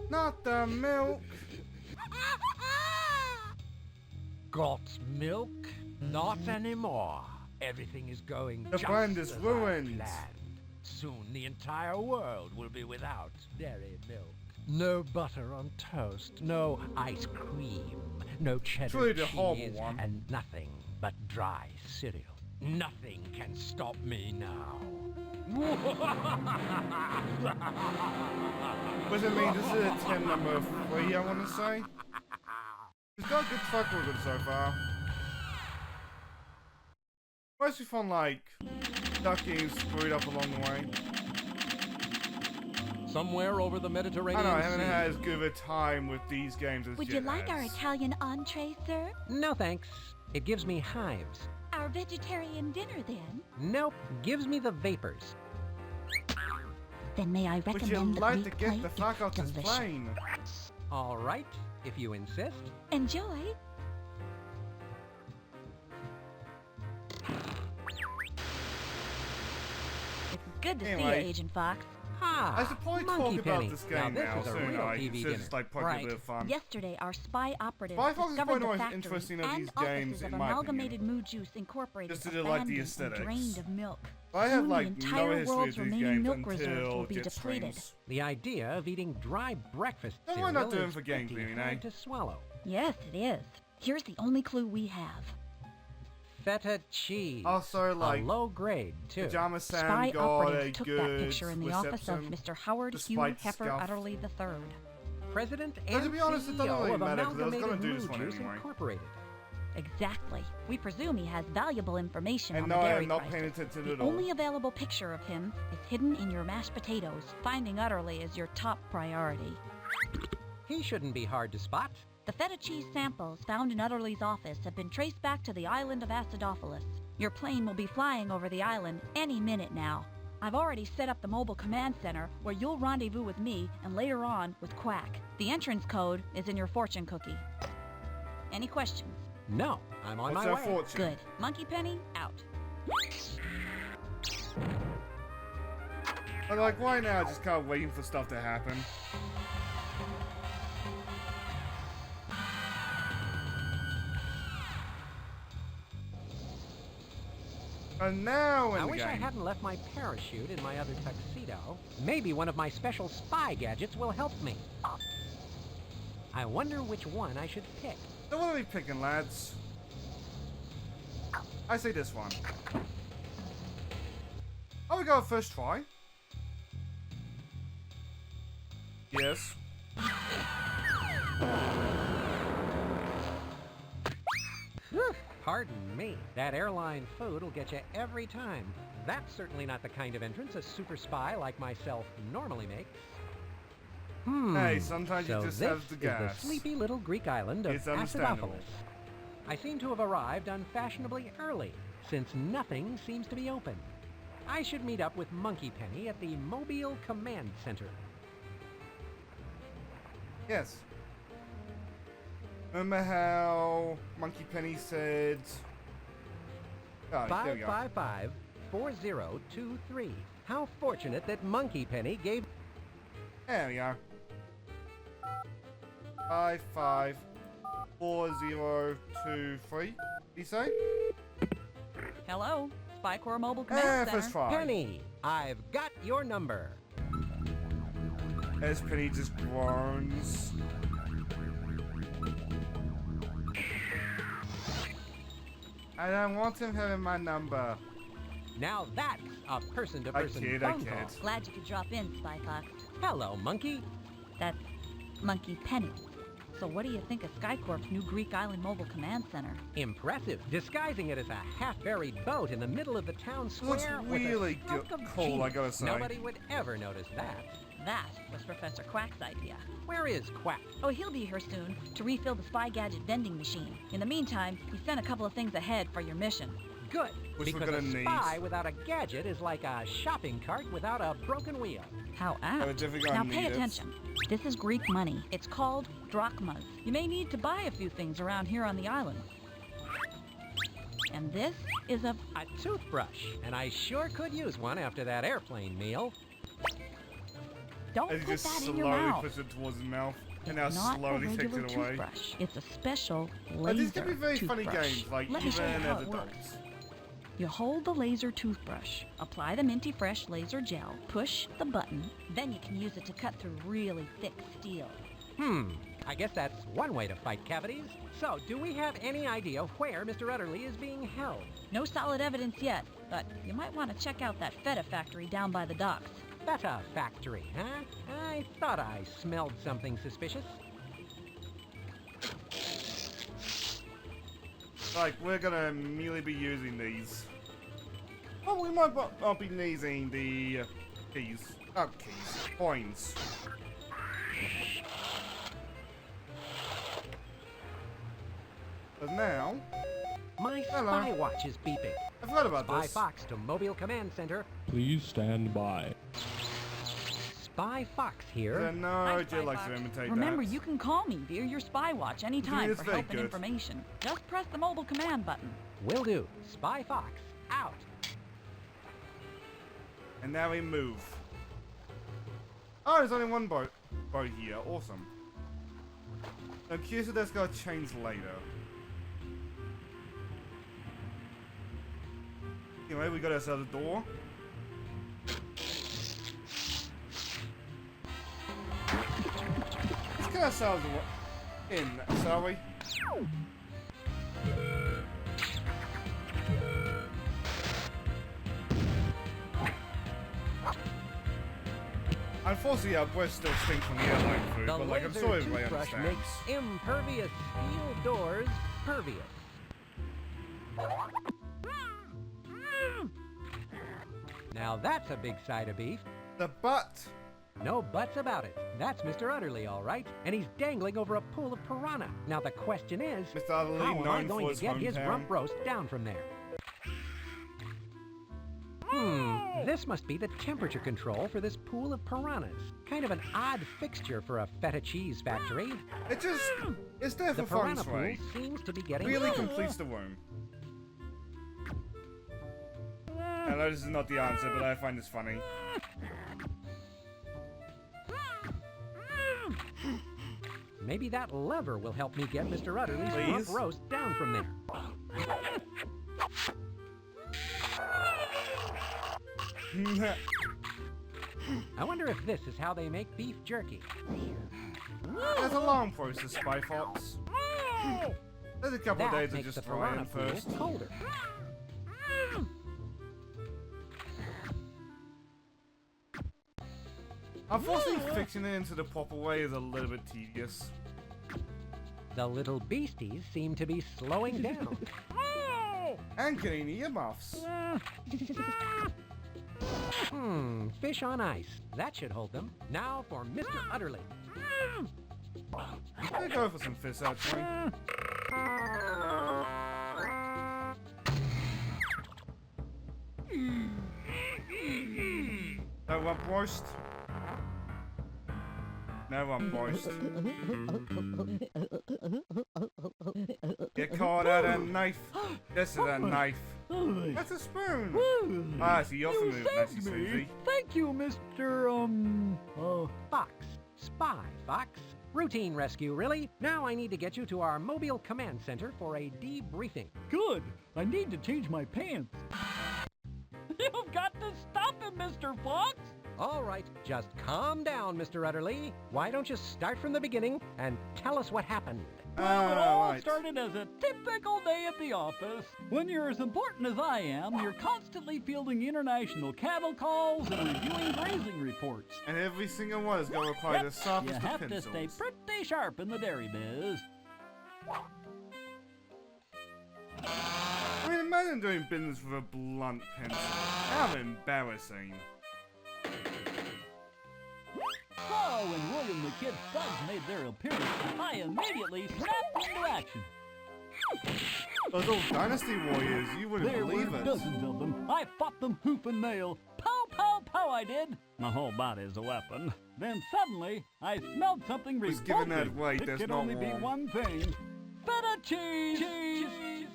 Not the milk. Got milk? Not anymore. Everything is going The just blend is as I ruined. planned. Soon the entire world will be without dairy milk. No butter on toast, no ice cream, no cheddar really the horrible cheese, one. and nothing but dry cereal. Nothing can stop me now. What does it mean? This is attempt number 3, I want to say. It's got a good track record so far. Mostly fun, like, ducking screwed up along the way. Somewhere over the Mediterranean I know, I haven't Sea. had as good of a time with these games as Would Jet you like our has. Italian entree, sir? No thanks. It gives me hives. Our vegetarian dinner, then? Nope, gives me the vapors. Then may I Would recommend you the like to Greek get plate? the fuck off It's this delicious. plane? All right, if you insist. Enjoy. It's good to see Anyway. you, Agent Fox. Ha! I should probably Monkey talk about Penny. this Now game this now is a soon, real like, TV instead dinner. of just like poking a Right. bit of fun. Yesterday, our spy operatives Spy Fox is discovered probably the the most factory interesting of and these offices games, of in my opinion. Amalgamated Moo Juice Incorporated Just to do, like, the abandoned and aesthetics. drained of milk. I have Soon like the no entire history world's of these remaining games milk reserves until will be Jet depleted. streams. The idea of eating dry breakfast What am I cereal not doing is for game pretty cleaning, hard eh? to swallow. Yes, it is. Here's the only clue we have. Feta cheese. Also, like, a low grade too. Pajama Sam Spy got a operatives took that good picture in the office of reception. Mr. Howard Hugh despite Heifer scuff. Utterly III. President But and to be honest, it doesn't CEO really of matter, 'cause I was gonna Amalgamated do this Moo one Juice anyway. Incorporated. Exactly. We presume he has valuable information And on no, the I dairy am not prices. paying attention The at all. only available picture of him is hidden in your mashed potatoes. Finding Utterly is your top priority. He shouldn't be hard to spot. The feta cheese samples found in Utterly's office have been traced back to the island of Acidophilus. Your plane will be flying over the island any minute now. I've already set up the mobile command center where you'll rendezvous with me and later on with Quack. The entrance code is in your fortune cookie. Any questions? No, I'm on What's my our way. fortune? Good. Monkey Penny, out. I'm like, why now? Just kind of waiting for stuff to happen. And now in I the wish game. I hadn't left my parachute in my other tuxedo. Maybe one of my special spy gadgets will help me. I wonder which one I should pick. So what are we picking, lads? I say this one. Oh, we got a first try. Yes. Whew, pardon me. That airline food will get you every time. That's certainly not the kind of entrance a super spy like myself normally makes. Hey, sometimes you so just this have the is gas. the sleepy little Greek island of It's understandable. Acidophilus. I seem to have arrived unfashionably early, since nothing seems to be open. I should meet up with Monkey Penny at the Mobile Command Center. Yes. Remember how Monkey Penny said... Oh, there we go. 555-4023. How fortunate that Monkey Penny gave... There we go. 554023. You say? Hello, Spy Corps Mobile Eh, Command first Center. try. Penny, I've got your number. As Penny just groans. I don't want him having my number. Now that's a person-to-person I phone kid. call. Glad you could drop in, Spy Fox. Hello, Monkey. That's Monkey Penny. So what do you think of SkyCorp's new Greek Island Mobile Command Center? Impressive. Disguising it as a half-buried boat in the middle of the town Looks square with really a stroke of cool, I genius. gotta say. Nobody would ever notice that. That was Professor Quack's idea. Where is Quack? Oh, he'll be here soon to refill the spy gadget vending machine. In the meantime, he sent a couple of things ahead for your mission. Good, Which we're because a gonna need. spy without a gadget is like a shopping cart without a broken wheel. How we're apt. definitely gonna Now need pay it. attention. This is Greek money. It's called drachmas. You may need to buy a few things around here on the island. And this is a... A toothbrush, and I sure could use one after that airplane meal. Don't And he put just that in your slowly mouth. pushes it towards his mouth. And now It's not a slowly takes regular it away. toothbrush. It's a special But laser these can be very funny toothbrush. games, like Let me show you even how as it adults. works. You hold the laser toothbrush, apply the Minty Fresh laser gel, push the button, then you can use it to cut through really thick steel. I guess that's one way to fight cavities. So, do we have any idea where Mr. Utterly is being held? No solid evidence yet, but you might want to check out that feta factory down by the docks. Feta factory, huh? I thought I smelled something suspicious. Like, we're gonna immediately be using these. Well, we might not be using the keys. Not keys. Coins. But now, My Hello. spy watch is beeping. I forgot about Spy this. Fox to Mobile Command Center. Please stand by. Spy Fox here. Yeah, no, Hi, Jill likes to Spy Fox. imitate Remember, that. you can call me via your spy watch anytime it's for very help and good. information. Just press the mobile command button. Will do. Spy Fox, out. And now we move. Oh, there's only one boat here. Awesome. I'm curious if that's gonna change later. Anyway, we got ourselves a door. Let's get ourselves in, shall we? Unfortunately, our breath still stinks from the airline food, The but like, I'm laser sure everybody toothbrush understands. makes impervious steel doors pervious. Now that's a big side of beef. The butt! No buts about it. That's Mr. Utterly, all right. And he's dangling over a pool of piranha. Now the question is, Mr. Utterly, how am I known going for to get his hometown. rump roast down from there? This must be the temperature control for this pool of piranhas. Kind of an odd fixture for a feta cheese factory. It just, it's there The for fun piranha pool sway. seems to be getting Really completes the room. I know this is not the answer, but I find this funny. Maybe that lever will help me get Mr. Utterly's rump Please? roast down from there. I wonder if this is how they make beef jerky. There's a long process, Spy Fox. There's a couple of That days of makes just the frying piranha pool first. colder. Unfortunately, fixing it into the proper way is a little bit tedious. The little beasties seem to be slowing down. And getting earmuffs. Fish on ice. That should hold them. Now for Mr. Utterly. Let's go for some fish, actually. No rump roast. No rump roast. Get caught at a knife. This is a knife. That's a spoon. Ah, so you're familiar with Messy Susie. Thank you, Mr. Fox. Spy, Fox. Routine rescue, really. Now I need to get you to our mobile command center for a debriefing. Good. I need to change my pants. You've got to stop him, Mr. Fox. All right, just calm down, Mr. Utterly. Why don't you start from the beginning and tell us what happened? Well, it all Right. started as a typical day at the office. When you're as important as I am, you're constantly fielding international cattle calls and reviewing grazing reports. And every single one is going to require the You sharpest of have to pencils. stay pretty sharp in the dairy biz. I mean, imagine doing business with a blunt pencil. How embarrassing. So, when William the Kid Suggs made their appearance, I immediately snapped into action. Those old Dynasty Warriors, you wouldn't There were believe it. dozens of them. I fought them hoof and nail. Pow, pow, pow, I did. My whole body's a weapon. Then suddenly, I smelled something Just revolting. given that weight, It that's could not only be wrong. one thing. Feta cheese!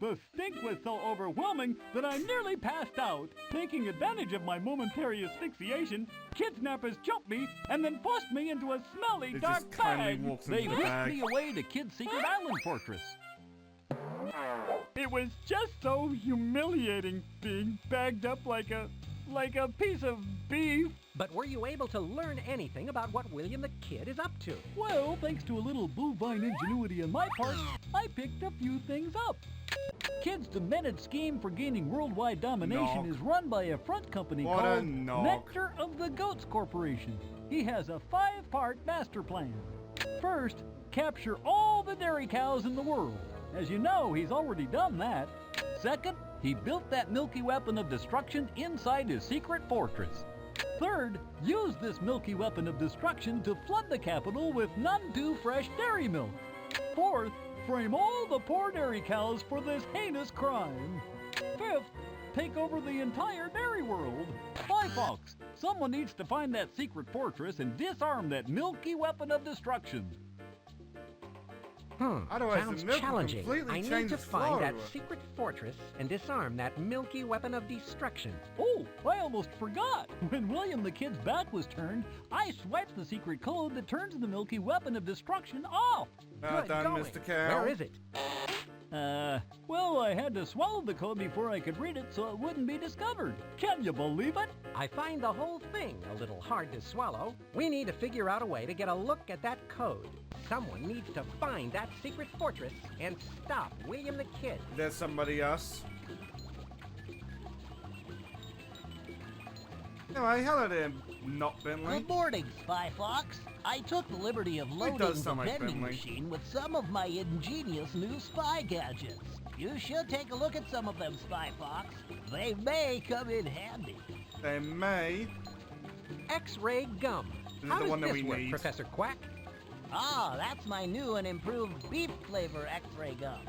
The stink was so overwhelming that I nearly passed out. Taking advantage of my momentary asphyxiation, kidnappers jumped me and then forced me into a smelly, It dark just kindly bag. walks into They the whisked bag. me away to Kid's secret island fortress. It was just so humiliating being bagged up like a piece of beef. But were you able to learn anything about what William the Kid is up to? Well, thanks to a little bovine ingenuity on my part, I picked a few things up. Kid's demented scheme for gaining worldwide domination Knock. is run by a front company What a called knock. Nectar of the Goats Corporation. He has a 5-part master plan. First, capture all the dairy cows in the world. As you know, he's already done that. Second, he built that milky weapon of destruction inside his secret fortress. Third, use this milky weapon of destruction to flood the capital with none too fresh dairy milk. Fourth, frame all the poor dairy cows for this heinous crime. Fifth, take over the entire dairy world. Bye, folks. Someone needs to find that secret fortress and disarm that milky weapon of destruction. Otherwise, Sounds the milk will challenging. completely I need change to its find that flow. secret fortress and disarm that milky weapon of destruction. Oh, I almost forgot. When William the Kid's back was turned, I swiped the secret code that turns the milky weapon of destruction off. Well Good done, going. Mr. Cow. Where is it? Well, I had to swallow the code before I could read it so it wouldn't be discovered. Can you believe it? I find the whole thing a little hard to swallow. We need to figure out a way to get a look at that code. Someone needs to find that secret fortress and stop William the Kid. There's somebody else. Anyway, hello there, not Bentley. Good morning, Spy Fox. I took the liberty of loading does the sound like vending Bentley. machine with some of my ingenious new spy gadgets. You should take a look at some of them, Spy Fox. They may come in handy. They may. X-ray gum. This How is the does one that this we work, need. Professor Quack? Ah, that's my new and improved beef flavor X-ray gum.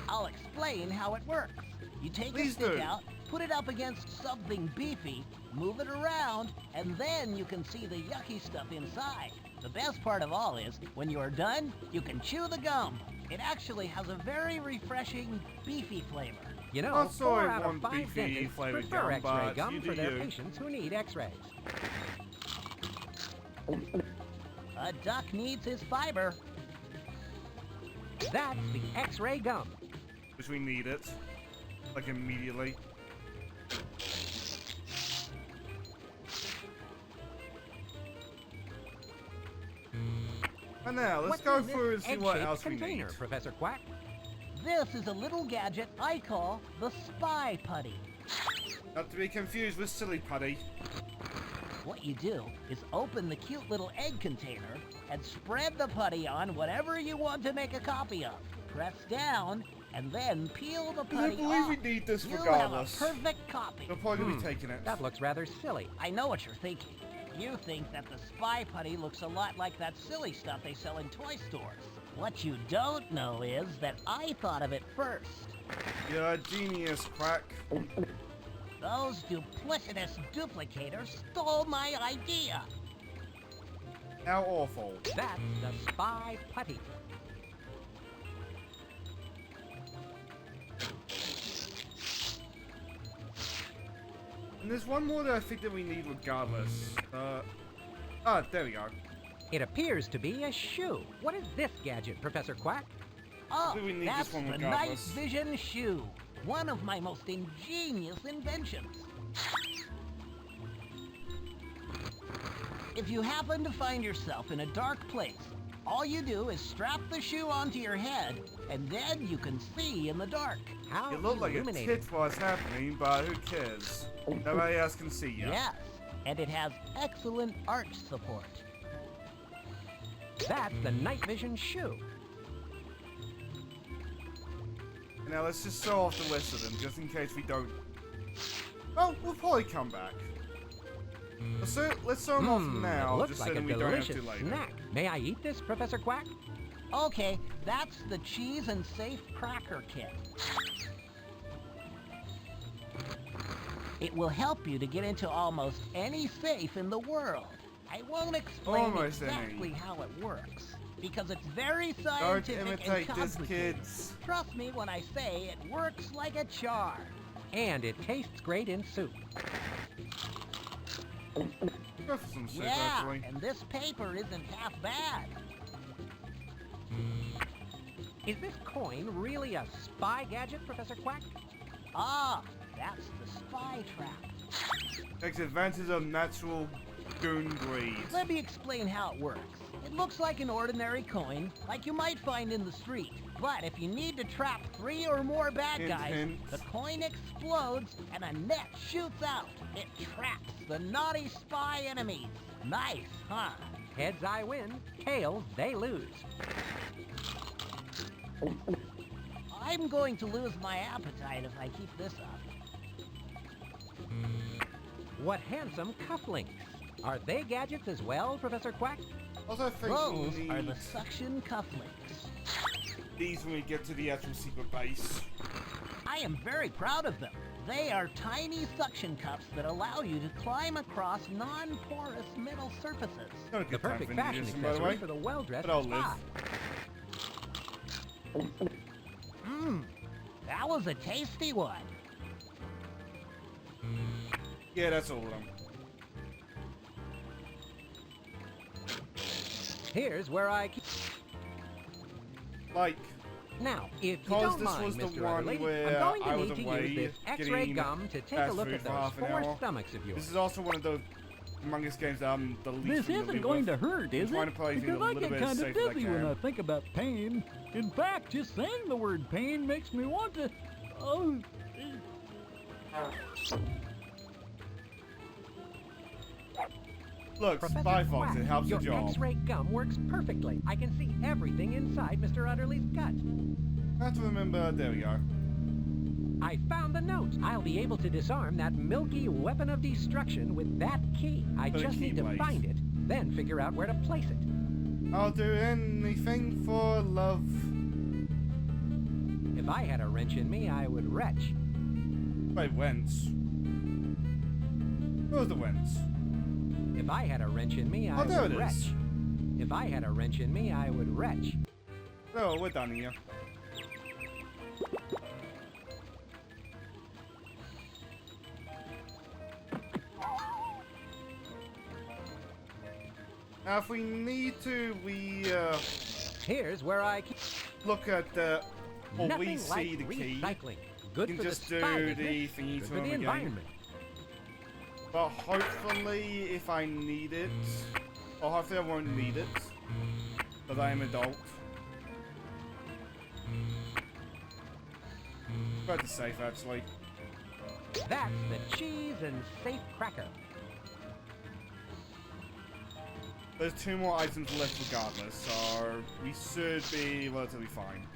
I'll explain how it works. You take Please the stick do. out, put it up against something beefy, move it around, and then you can see the yucky stuff inside. The best part of all is, when you are done, you can chew the gum. It actually has a very refreshing, beefy flavor. You know, Also, 4 I out of want 5 beefy dentists flavored prefer gum, X-ray but gum you for do their you. patients who need X-rays. A duck needs his fiber. That's the X-ray gum. Which we need it. Like immediately. And now, let's What's go in this through and see what egg-shaped else we container, need. Professor Quack? This is a little gadget I call the Spy Putty. Not to be confused with Silly Putty. What you do is open the cute little egg container and spread the putty on whatever you want to make a copy of. Press down and then peel the I putty believe we off. need this You'll regardless. have a perfect copy. They're probably going to be taking it. That looks rather silly. I know what you're thinking. You think that the Spy Putty looks a lot like that silly stuff they sell in toy stores. What you don't know is that I thought of it first. You're a genius, Quack. Those duplicitous duplicators stole my idea. How awful. That's the Spy Putty. And there's one more that I think that we need regardless. There we go. It appears to be a shoe. What is this gadget, Professor Quack? Oh, think we need that's this one the night regardless. vision shoe. One of my most ingenious inventions. If you happen to find yourself in a dark place, all you do is strap the shoe onto your head, and then you can see in the dark. How You look like a illuminating. tit what's happening, but who cares? Nobody else can see you. Yes, and it has excellent arch support. That's the night vision shoe. Now let's just show off the rest of them, just in case we don't. Oh, we'll probably come back. Let's show them off now, Looks just like so a that we don't have delicious to later. snack. May I eat this, Professor Quack? Okay, that's the cheese and safe cracker kit. It will help you to get into almost any safe in the world. I won't explain Almost exactly any. how it works, because it's very Don't scientific imitate and this, complicated. kids. Trust me when I say it works like a charm. And it tastes great in soup. Go for some soup, Yeah, actually. and this paper isn't half bad. Is this coin really a spy gadget, Professor Quack? Ah, that's the spy trap. Takes advantage of natural goon greed. Let me explain how it works. It looks like an ordinary coin, like you might find in the street. But if you need to trap 3 or more bad Hint, guys, hint. the coin explodes and a net shoots out. It traps the naughty spy enemies. Nice, huh? Heads I win, tails they lose. I'm going to lose my appetite if I keep this up. What handsome cufflinks. Are they gadgets as well, Professor Quack? Also, I think Those we are need the suction cufflinks. these when we get to the actual secret base. I am very proud of them. They are tiny suction cups that allow you to climb across non-porous metal surfaces. Not a The good time perfect for fashion Indian, by the accessory way. for the well-dressed But I'll live. spy. That was a tasty one. Yeah, that's all of them. Here's where I keep... Like, Now, if you because don't this mind, was the Mr. one Udderly, I'm where going to I was need to away use this X-ray getting gum to take a fast look food at for those half an 4 hour. stomachs of yours. this is also one of those humongous games that I'm the least This familiar isn't with. going to hurt, is trying it? to play things Because a I little get bit kind as of safe as I dizzy when can. I think about pain. In fact, just saying the word pain makes me want to... Oh... Look, Professor Spy Fox, Quack, it helps the your job. X-ray gum works perfectly. I can see everything inside Mr. Udderly's gut. I have to remember, there we go. I found the note. I'll be able to disarm that milky weapon of destruction with that key. I The just need to keyblade. find it, then figure out where to place it. I'll do anything for love. If I had a wrench in me, I would retch. Wait, whence? Where's the whence? If I had a wrench in me, I Oh, there would it is. retch. If I had a wrench in me, I would retch. Oh, we're done here. Now, if we need to, we Here's where I keep... look at the, or Nothing we like see the key. recycling. Good You for can just the spy do business, the thingy good to for him the again. environment. But hopefully, if I need it, or hopefully I won't need it, because I am adult. Quite safe, actually. That's the cheese and safe cracker. There's 2 more items left regardless, so we should be relatively fine.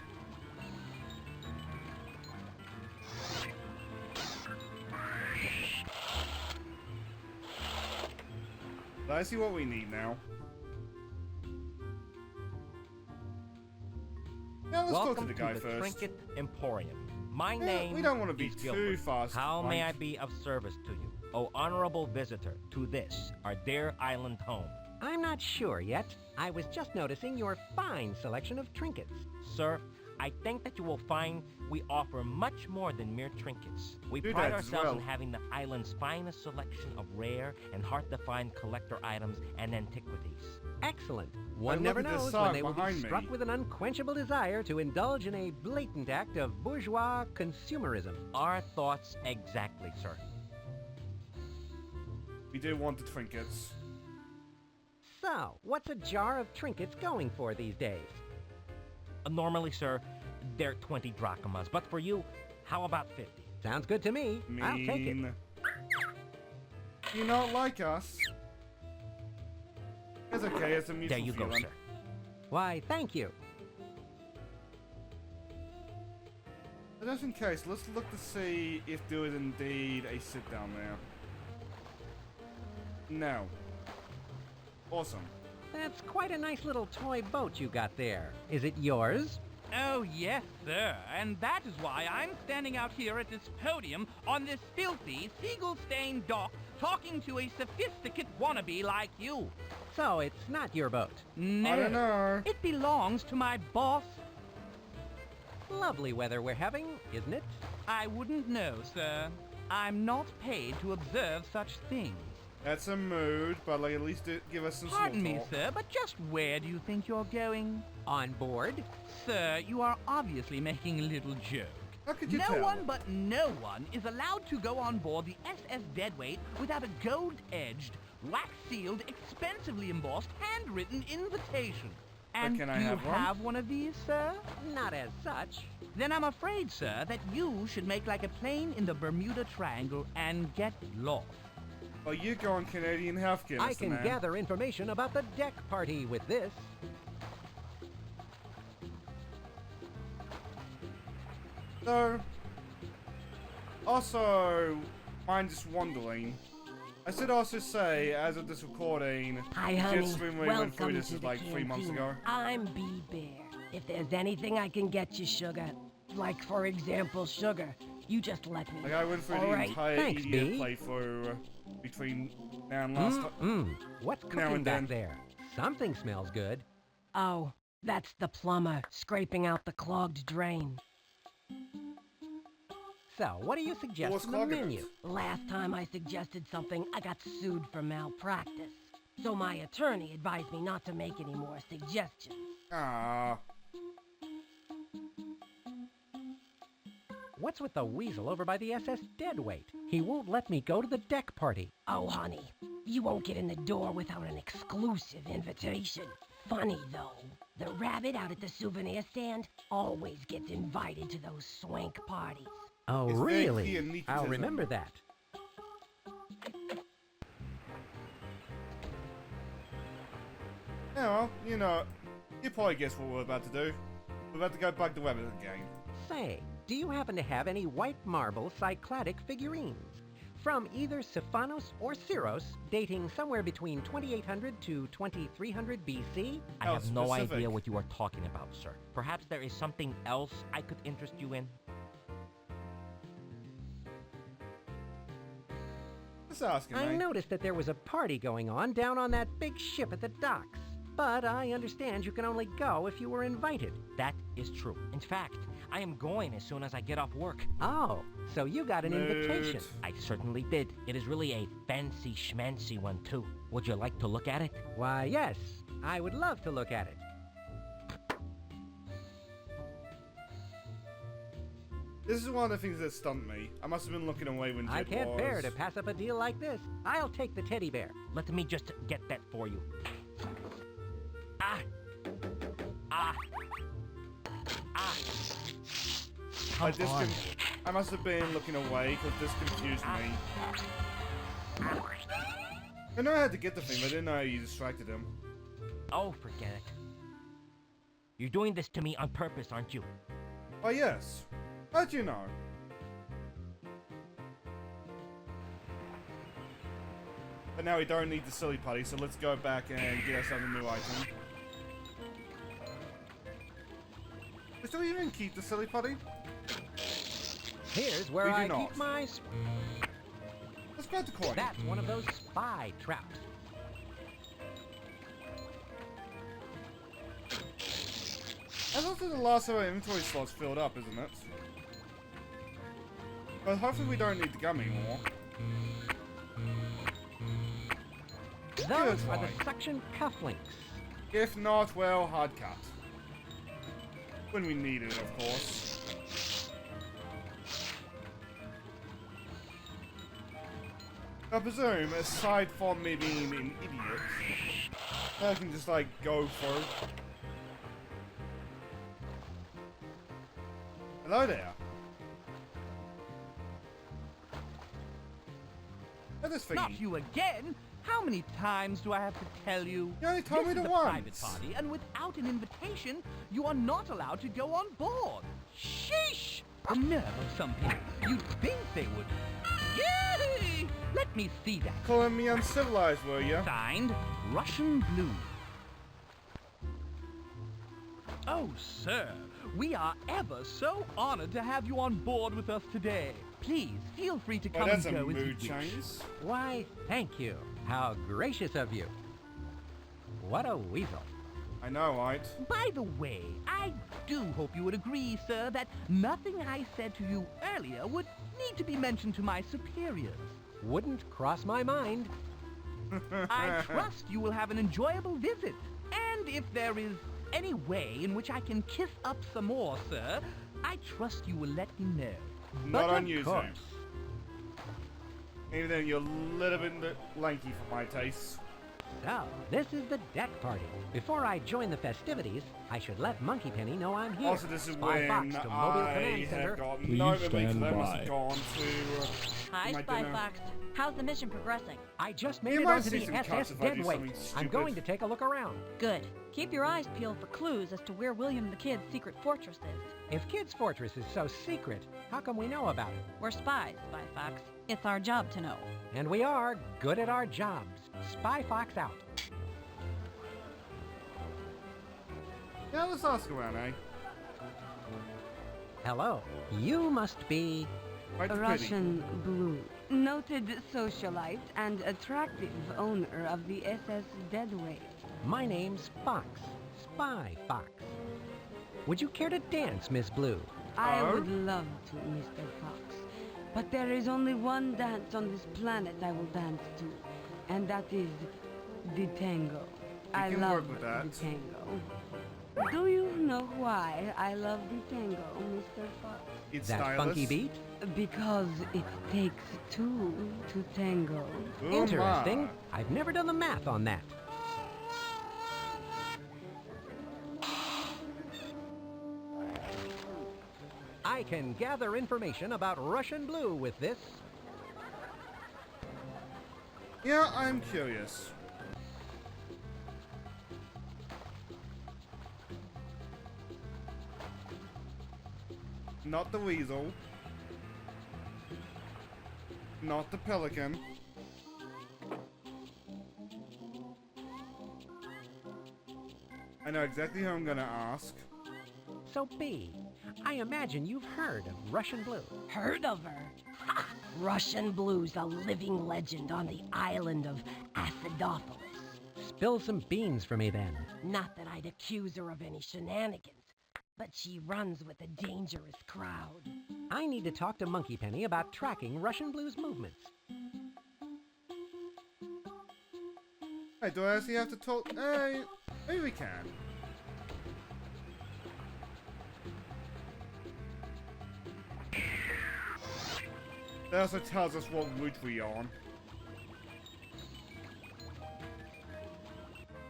Let's see what we need now. Now let's Welcome talk to the guy the first. Trinket Emporium. My Yeah, name we don't want to be is too Gilbert. fast. How may I Mike. be of service to you, O honorable visitor, to this, our dear island home? I'm not sure yet. I was just noticing your fine selection of trinkets. Sir, I think that you will find we offer much more than mere trinkets. We Do pride that as ourselves well. in having the island's finest selection of rare and hard-to-find collector items and antiquities. Excellent. One look never at this knows song when they will be behind me. struck with an unquenchable desire to indulge in a blatant act of bourgeois consumerism. Our thoughts exactly, sir. We do want the trinkets. So, what's a jar of trinkets going for these days? Normally, sir, they're 20 drachmas, but for you, how about 50? Sounds good to me. I'll take it. Mean. You not like us? It's okay, it's a mutual There you go, feeling. sir. Why, thank you. But just in case, let's look to see if there is indeed a sit down there. No. Awesome. That's quite a nice little toy boat you got there. Is it yours? Oh, yes, sir. And that is why I'm standing out here at this podium on this filthy, seagull-stained dock talking to a sophisticate wannabe like you. So it's not your boat. No, I don't know. it belongs to my boss. Lovely weather we're having, isn't it? I wouldn't know, sir. I'm not paid to observe such things. That's a mood, but like at least give us some Pardon small me, talk. sir, but just where do you think you're going? On board? Sir, you are obviously making a little joke. How could you No tell? one but no one is allowed to go on board the SS Deadweight without a gold-edged, wax-sealed, expensively embossed, handwritten invitation. And can I do you have one? have one of these, sir? Not as such. Then I'm afraid, sir, that you should make like a plane in the Bermuda Triangle and get lost. Well, you go on Canadian healthcare, I Mr. can Man. gather information about the deck party with this. So, also, I'm just wondering. I should also say, as of this recording, Hi, Jet honey. Swim we went through Welcome this to is the like 3 months canteen. ago. I'm B-Bear. If there's anything I can get you, sugar, like for example, sugar, you just let me Like I went through All the right. entire Thanks, EDF B. playthrough between now and last time. What's Now cooking and back then. there? Something smells good. Oh, that's the plumber scraping out the clogged drain. So, what do you suggest What's in the clogging menu? it? Last time I suggested something, I got sued for malpractice. So my attorney advised me not to make any more suggestions. Ah, What's with the weasel over by the SS Deadweight? He won't let me go to the deck party. Oh, honey, you won't get in the door without an exclusive invitation. Funny, though, the rabbit out at the souvenir stand always gets invited to those swank parties. Oh, It's very really? clear I'll nepotism. remember that. yeah, well, you know, you probably guess what we're about to do. We're about to go bug the rabbit again. Say, do you happen to have any white marble cycladic figurines? From either Siphanos or Syros, dating somewhere between 2800 to 2300 BC? I How have no specific. idea what you are talking about, sir. Perhaps there is something else I could interest you in? Just asking, I mate. noticed that there was a party going on down on that big ship at the docks. But I understand you can only go if you were invited. That is true. In fact, I am going as soon as I get off work. Oh, so you got an Mood. invitation. I certainly did. It is really a fancy schmancy one, too. Would you like to look at it? Why, yes, I would love to look at it. This is one of the things that stumped me. I must have been looking away when Jet I can't was. bear to pass up a deal like this. I'll take the teddy bear. Let me just get that for you. Ah! Ah! Ah! I Come on. I must have been looking away because this confused me. I know how to get the thing, but I didn't know you distracted him. Oh, forget it. You're doing this to me on purpose, aren't you? Oh yes. How'd you know? But now we don't need the silly putty, so let's go back and get ourselves a new item. Do we even keep the silly putty? Here's where We do I not. keep my... Let's grab the coin. That's one of those spy traps. That's also the last of our inventory slots filled up, isn't it? But hopefully we don't need the gum anymore. Those Good are boy. the suction cufflinks. If not, well, hard cut. When we need it, of course. I presume, aside from me being an idiot, I can just, like, go through. Hello there. Look at this Not thingy. you again! How many times do I have to tell you? You only told me This to is a private once. party, and without an invitation, you are not allowed to go on board. Sheesh! The nerve of some people. You'd think they would. Yay! Let me see that. Calling me uncivilized, were you? Signed, Russian Blue. Oh, sir, we are ever so honored to have you on board with us today. Please, feel free to Oh, come that's and a go as you mood wish. change. Why, thank you. How gracious of you. What a weasel. I know, right? By the way, I do hope you would agree, sir, that nothing I said to you earlier would need to be mentioned to my superiors. Wouldn't cross my mind. I trust you will have an enjoyable visit. And if there is any way in which I can kiss up some more, sir, I trust you will let me know. Not But on of you, course. Even though you're a little bit lanky for my taste. So, this is the deck party. Before I join the festivities, I should let Monkey Penny know I'm here. Also, this is Spy when Fox to Mobile I Command Center. have got Please no memory, stand so I must by. have gone to Hi, my Spy dinner. Fox. How's the mission progressing? I just made You it might onto see the some cuts SS if I do Deadweight. something I'm stupid. going to take a look around. Good. Keep your eyes peeled for clues as to where William the Kid's secret fortress is. If Kid's Fortress is so secret, how come we know about it? We're spies, Spy Fox. It's our job to know. And we are good at our jobs. Spy Fox out. Yeah, let's ask around, eh? Hello. You must be... Right to pity. Russian Blue, noted socialite and attractive owner of the SS Deadweight. My name's Fox. Spy Fox. Would you care to dance, Miss Blue? I Oh? would love to, Mr. Fox. But there is only one dance on this planet I will dance to, and that is the tango. I can love work with that. the tango. Do you know why I love the tango, Mr. Fox? It's That stylish. funky beat? Because it takes two to tango. Oh, Interesting. my. I've never done the math on that. I can gather information about Russian Blue with this. Yeah, I'm curious. Not the weasel. Not the pelican. I know exactly who I'm gonna ask. So, B, I imagine you've heard of Russian Blue. Heard of her? Ha! Russian Blue's a living legend on the island of Acidopolis. Spill some beans for me then. Not that I'd accuse her of any shenanigans, but she runs with a dangerous crowd. I need to talk to Monkey Penny about tracking Russian Blue's movements. Hey, do I actually have to talk? Maybe we can. That also tells us what route we're on.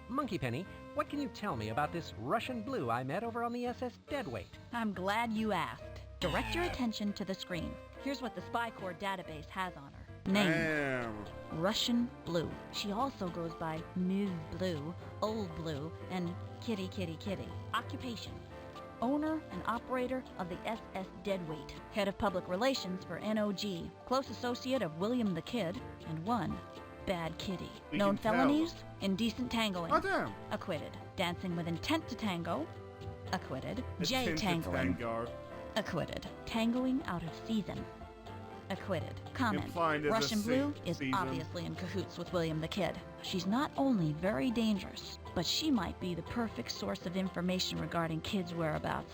Monkey Penny, what can you tell me about this Russian Blue I met over on the SS Deadweight? I'm glad you asked. Direct your attention to the screen. Here's what the Spy Corps database has on her. Name, Damn. Russian Blue. She also goes by Ms. Blue, Old Blue, and Kitty Kitty Kitty. Occupation, owner and operator of the SS Deadweight. Head of Public Relations for NOG. Close associate of William the Kid, and one bad kitty. We Known can tell. felonies, indecent tangling. Oh damn. Acquitted. Dancing with intent to tango. Acquitted. J Attempt to tangling. tango. Acquitted. Tangling out of season. Acquitted. Comment. Implying there's a Russian Blue is season. obviously in cahoots with William the Kid. She's not only very dangerous, but she might be the perfect source of information regarding Kid's whereabouts.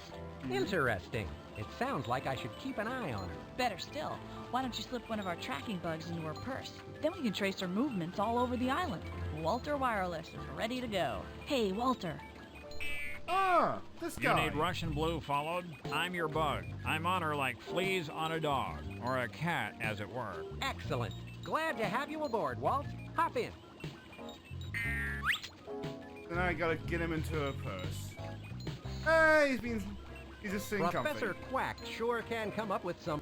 Interesting. It sounds like I should keep an eye on her. Better still, why don't you slip one of our tracking bugs into her purse? Then we can trace her movements all over the island. Walter Wireless is ready to go. Hey, Walter. Ah, this You guy. need Russian Blue followed? I'm your bug. I'm on her like fleas on a dog, or a cat, as it were. Excellent. Glad to have you aboard, Walt. Hop in. Then I gotta get him into a purse. Hey, he's just sitting Professor comfy. Quack sure can come up with some...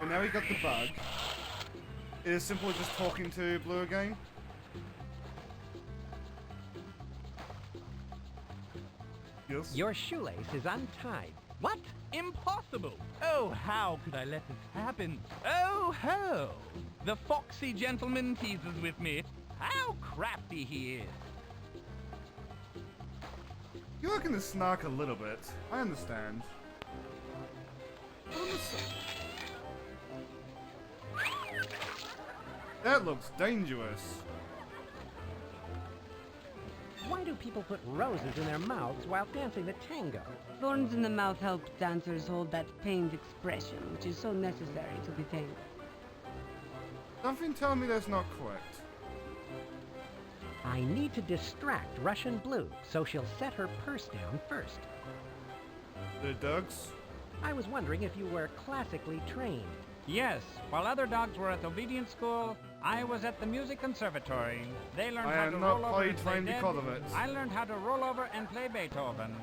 And now we got the bug. It is simple as just talking to Blue again. Yes. Your shoelace is untied. What? Impossible! Oh, how could I let this happen? Oh, ho! The foxy gentleman teases with me. How crafty he is! You're looking to snark a little bit. I understand. That looks dangerous. Why do people put roses in their mouths while dancing the tango? Thorns in the mouth help dancers hold that pained expression, which is so necessary to the tango. Something telling me that's not correct. I need to distract Russian Blue, so she'll set her purse down first. The dogs? I was wondering if you were classically trained. Yes, while other dogs were at obedience school, I was at the music conservatory. They learned I how am to not roll over play and play trained dead. because of it. I learned how to roll over and play Beethoven.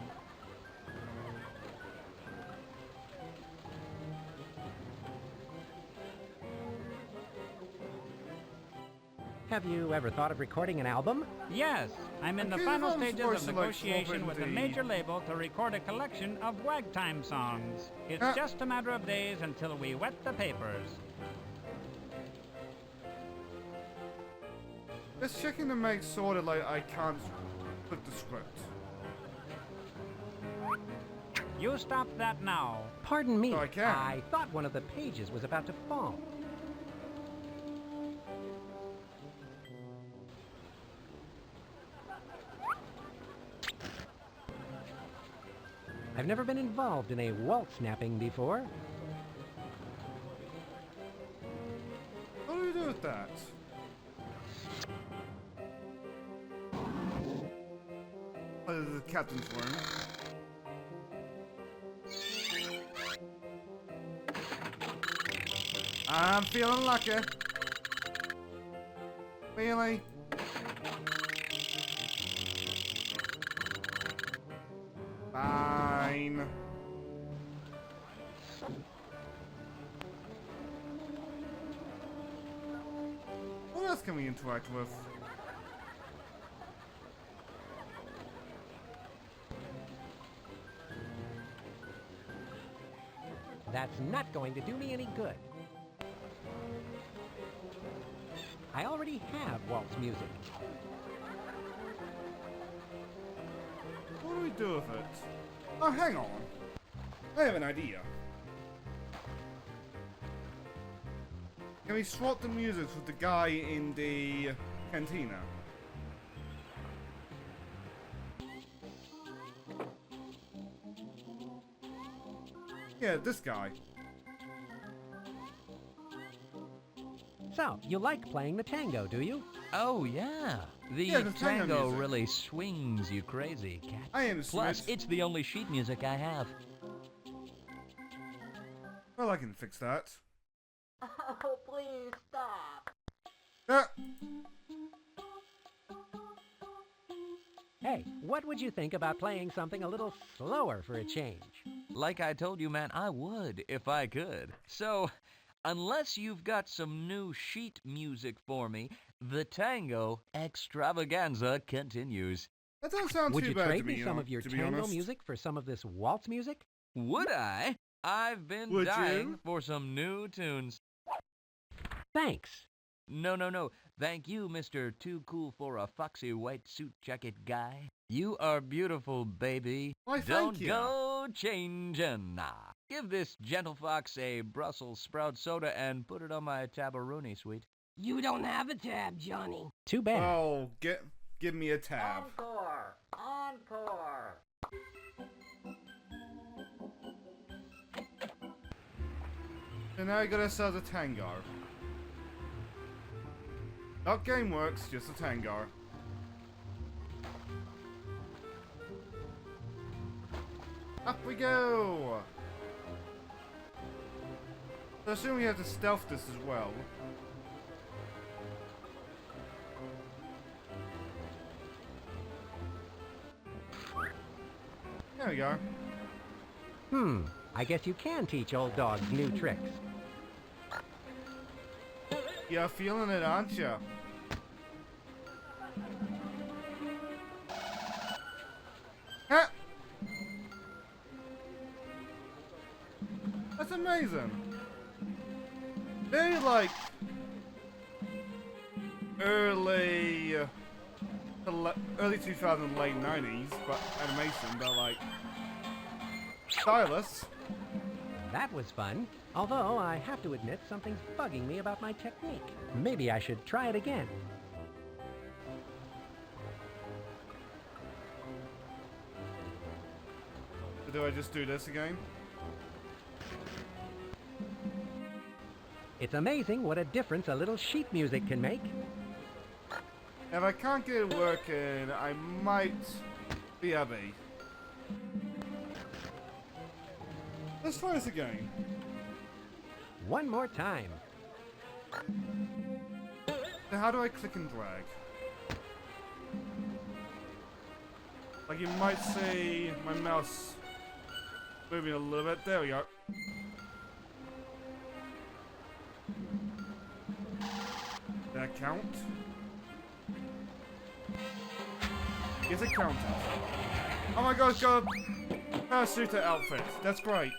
Have you ever thought of recording an album? Yes, I'm in the Okay, final I'm stages supposed of to, like, negotiation swap with a in the- major label to record a collection of ragtime songs. It's just a matter of days until we wet the papers. Just checking to make sure that like I can't flip the script. You stop that now. Pardon me. So I can. I thought one of the pages was about to fall. I've never been involved in a waltz snapping before. What do we do with that? Oh, this is the captain's room. I'm feeling lucky. Really? Fine. What else can we interact with? That's not going to do me any good. I already have waltz music. What do we do with it? Oh, hang on. I have an idea. Can we swap the music with the guy in the cantina? Yeah, this guy. So, you like playing the tango, do you? Oh, yeah. The Yeah, the tango tango music. really swings you crazy, cat. I am Plus, Smith. it's the only sheet music I have. Well, I can fix that. Oh, please stop. Ah, Hey, what would you think about playing something a little slower for a change? Like I told you, man, I would if I could. So, unless you've got some new sheet music for me, the tango extravaganza continues. that doesn't sound Would too you bad to trade me, me some of your to be tango honest. music for some of this waltz music? Would I? I've been Would dying you? for some new tunes. Thanks. No. Thank you, Mr. Too Cool for a Foxy White Suit Jacket Guy. You are beautiful, baby. Why, thank Don't you. go changing. Nah. Give this gentle fox a Brussels sprout soda and put it on my tabaroonie, sweet. You don't have a tab, Johnny. Too bad. Oh, give me a tab. Encore! Encore! So now I gotta sell the tango. Not game works, just the tango. Up we go! So I assume we have to stealth this as well. There we go. I guess you can teach old dogs new tricks. You're feeling it, aren't you? Ha! That's amazing. Very like early 2000s, late 90s, but animation, but like stylus. That was fun. Although, I have to admit, something's bugging me about my technique. Maybe I should try it again. Do I just do this again? It's amazing what a difference a little sheet music can make. If I can't get it working, I might be happy. Let's try this again. One more time. Now how do I click and drag? Like you might see my mouse moving a little bit. There we go. Did that count? Is it counted? Oh my god, it's got a parasuiter outfit. That's great.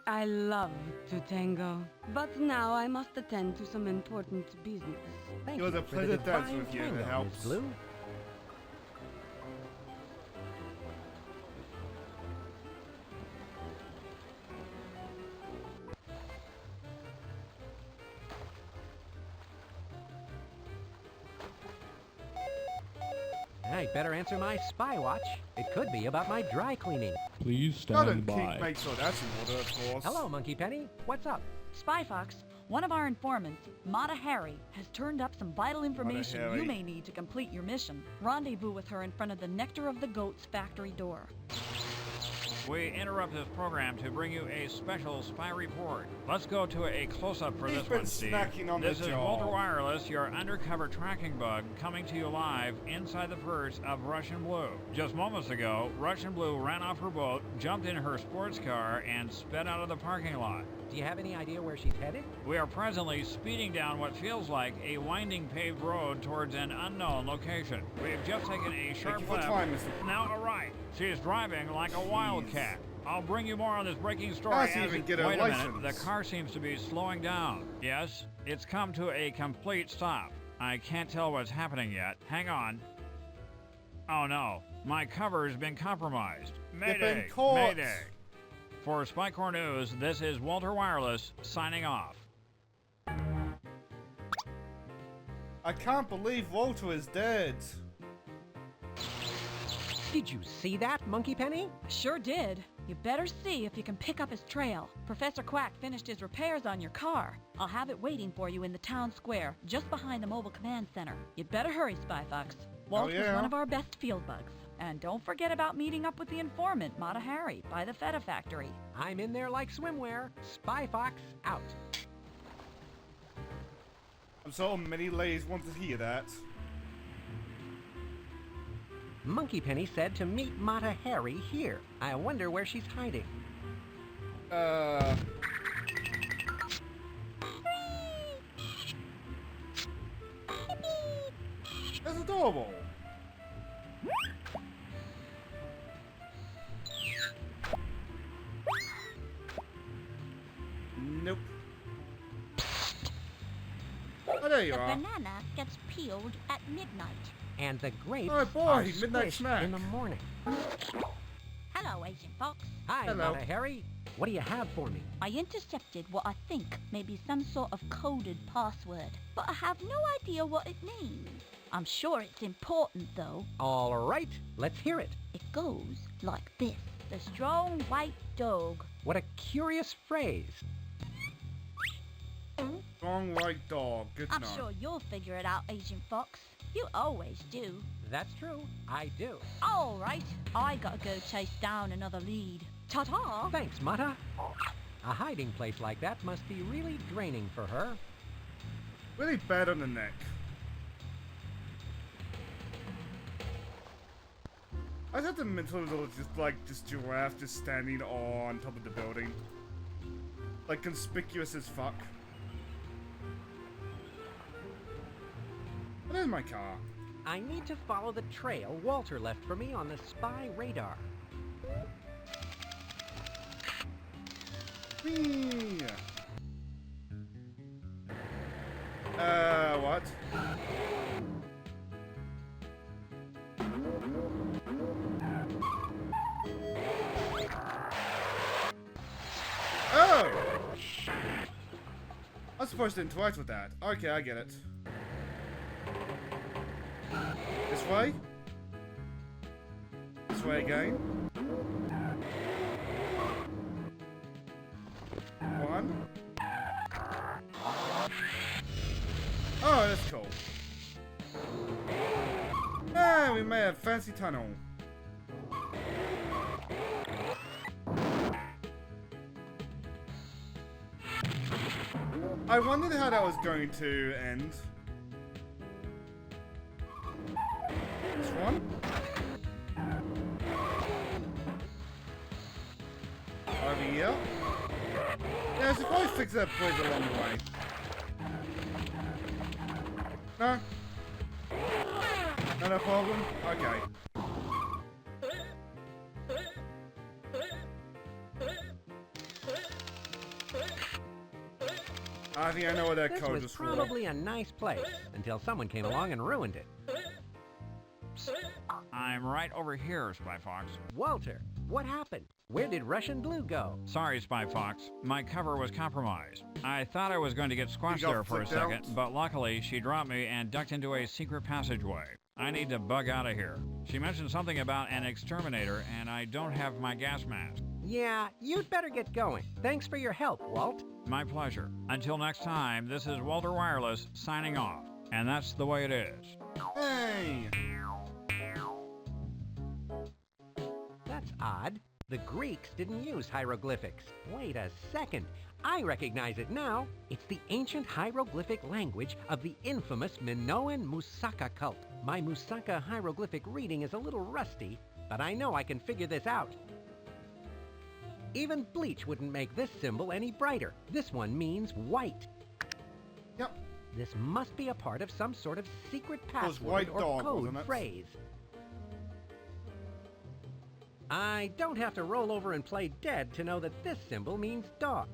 I love to tango, but now I must attend to some important business. Thank It was you a for the pleasure to dance divine with you, it tango, helps. Miss Blue. I'd better answer my spy watch. It could be about my dry cleaning. Please Gotta stand by. make sure that's in order, of course. Hello, Monkey Penny. What's up? Spy Fox, one of our informants, Mata Hari, has turned up some vital information Hari. you may need to complete your mission. Rendezvous with her in front of the Nectar of the Goats factory door. We interrupt this program to bring you a special spy report. Let's go to a close-up for He's this been one, Steve. snacking on This the is jaw. Walter Wireless, your undercover tracking bug, coming to you live inside the purse of Russian Blue. Just moments ago, Russian Blue ran off her boat, jumped in her sports car, and sped out of the parking lot. Do you have any idea where she's headed? We are presently speeding down what feels like a winding paved road towards an unknown location. We have just taken a sharp you for left, time, Mr. now a right. She is driving like a wildcat. I'll bring you more on this breaking story Does he as even it... get a Wait a minute, license? the car seems to be slowing down. Yes, it's come to a complete stop. I can't tell what's happening yet. Hang on. Oh no, my cover has been compromised. Mayday, caught. mayday. For Spycore News, this is Walter Wireless signing off. I can't believe Walter is dead. Did you see that, Monkey Penny? Sure did. You better see if you can pick up his trail. Professor Quack finished his repairs on your car. I'll have it waiting for you in the town square, just behind the mobile command center. You'd better hurry, Spy Fox. Walt was one of our best field bugs. And don't forget about meeting up with the informant, Mata Hari, by the Feta factory. I'm in there like swimwear. Spy Fox out. I'm sure many ladies want to hear that. Monkey Penny said to meet Mata Hari here. I wonder where she's hiding. That's adorable. Nope. Oh, there you The are. banana gets peeled at midnight. And the grapes Oh boy, are midnight squished snack. in the morning. Hello, Agent Fox. Hi, Hello. Mata Hari. What do you have for me? I intercepted what I think may be some sort of coded password, but I have no idea what it means. I'm sure it's important, though. All right, let's hear it. It goes like this. The strong white dog. What a curious phrase. Strong white dog. Good to I'm know. sure you'll figure it out, Agent Fox. You always do. That's true. I do. All right, I gotta go chase down another lead. Ta-ta! Thanks, Mata. A hiding place like that must be really draining for her. Really bad on the neck. I just had the mental little just giraffe just standing on top of the building. Like conspicuous as fuck. There's my car. I need to follow the trail Walter left for me on the spy radar. Whee! What? supposed to interact with that. Okay, I get it. This way? This way again? One. Oh, that's cool. Ah, we made a fancy tunnel. I wondered how that was going to end. This one? Over here? Yeah, I should probably fix that bridge along the way. No? Not a problem? Okay. I think I know what that This code was was for. probably a nice place until someone came along and ruined it. I'm right over here, Spy Fox. Walter, what happened? Where did Russian Blue go? Sorry, Spy Fox. My cover was compromised. I thought I was going to get squashed there for a second, but luckily she dropped me and ducked into a secret passageway. I need to bug out of here. She mentioned something about an exterminator, and I don't have my gas mask. Yeah, you'd better get going. Thanks for your help, Walt. My pleasure. Until next time, this is Walter Wireless signing off. And that's the way it is. Hey! That's odd. The Greeks didn't use hieroglyphics. Wait a second. I recognize it now. It's the ancient hieroglyphic language of the infamous Minoan Musaka cult. My Musaka hieroglyphic reading is a little rusty, but I know I can figure this out. Even bleach wouldn't make this symbol any brighter. This one means white. Yep. This must be a part of some sort of secret Was password white or dog, code wasn't it? phrase. I don't have to roll over and play dead to know that this symbol means dog.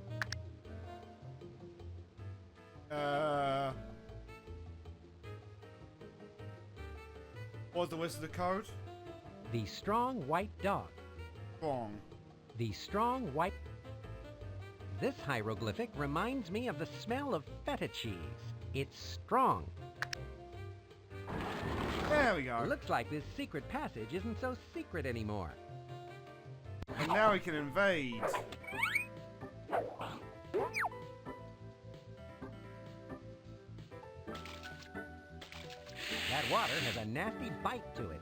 What was the rest of the code? The strong white dog. Wrong. The strong white... This hieroglyphic reminds me of the smell of feta cheese. It's strong. There we go. Looks like this secret passage isn't so secret anymore. And now we can invade. That water has a nasty bite to it.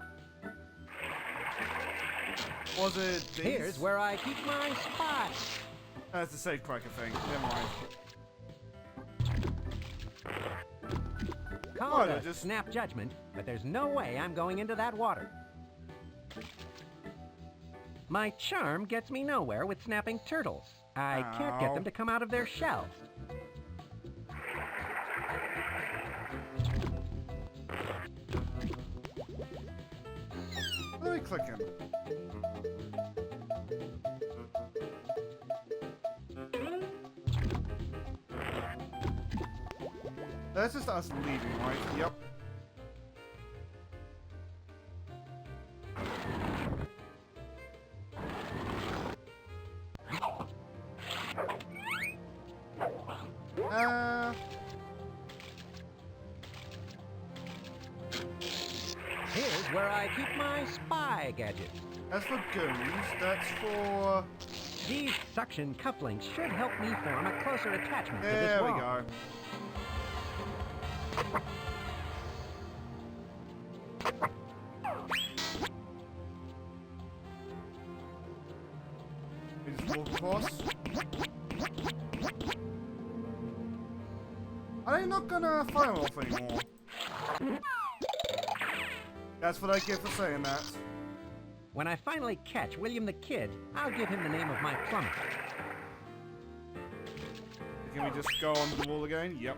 Was it these? Here's where I keep my spy. That's the safe cracker thing. Never mind. Call it I a just- snap judgment, but there's no way I'm going into that water. My charm gets me nowhere with snapping turtles. I can't get them to come out of their shells. What are we clicking? That's just us leaving, right? Yep. Here's where I keep my spy gadget. That's for goons. That's for... These suction cufflinks should help me form a closer attachment to this There we wall. go. We just walk across. Are they not gonna fire off anymore? That's what I get for saying that. When I finally catch William the Kid, I'll give him the name of my plumber. Can we just go onto the wall again? Yep.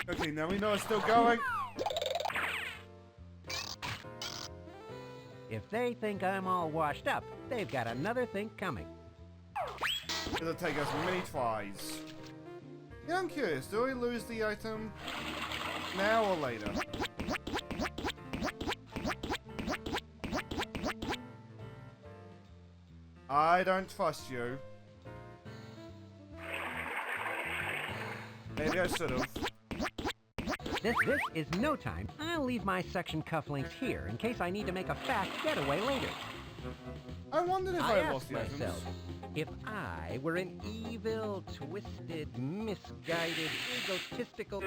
Okay, now we know it's still going. If they think I'm all washed up, they've got another thing coming. It'll take us many tries. Yeah, I'm curious. Do we lose the item now or later? I don't trust you. Maybe I should have. This is no time. I'll leave my suction cufflinks here in case I need to make a fast getaway later. I wondered if I I lost asked the items. myself, if I were an evil, twisted, misguided, egotistical...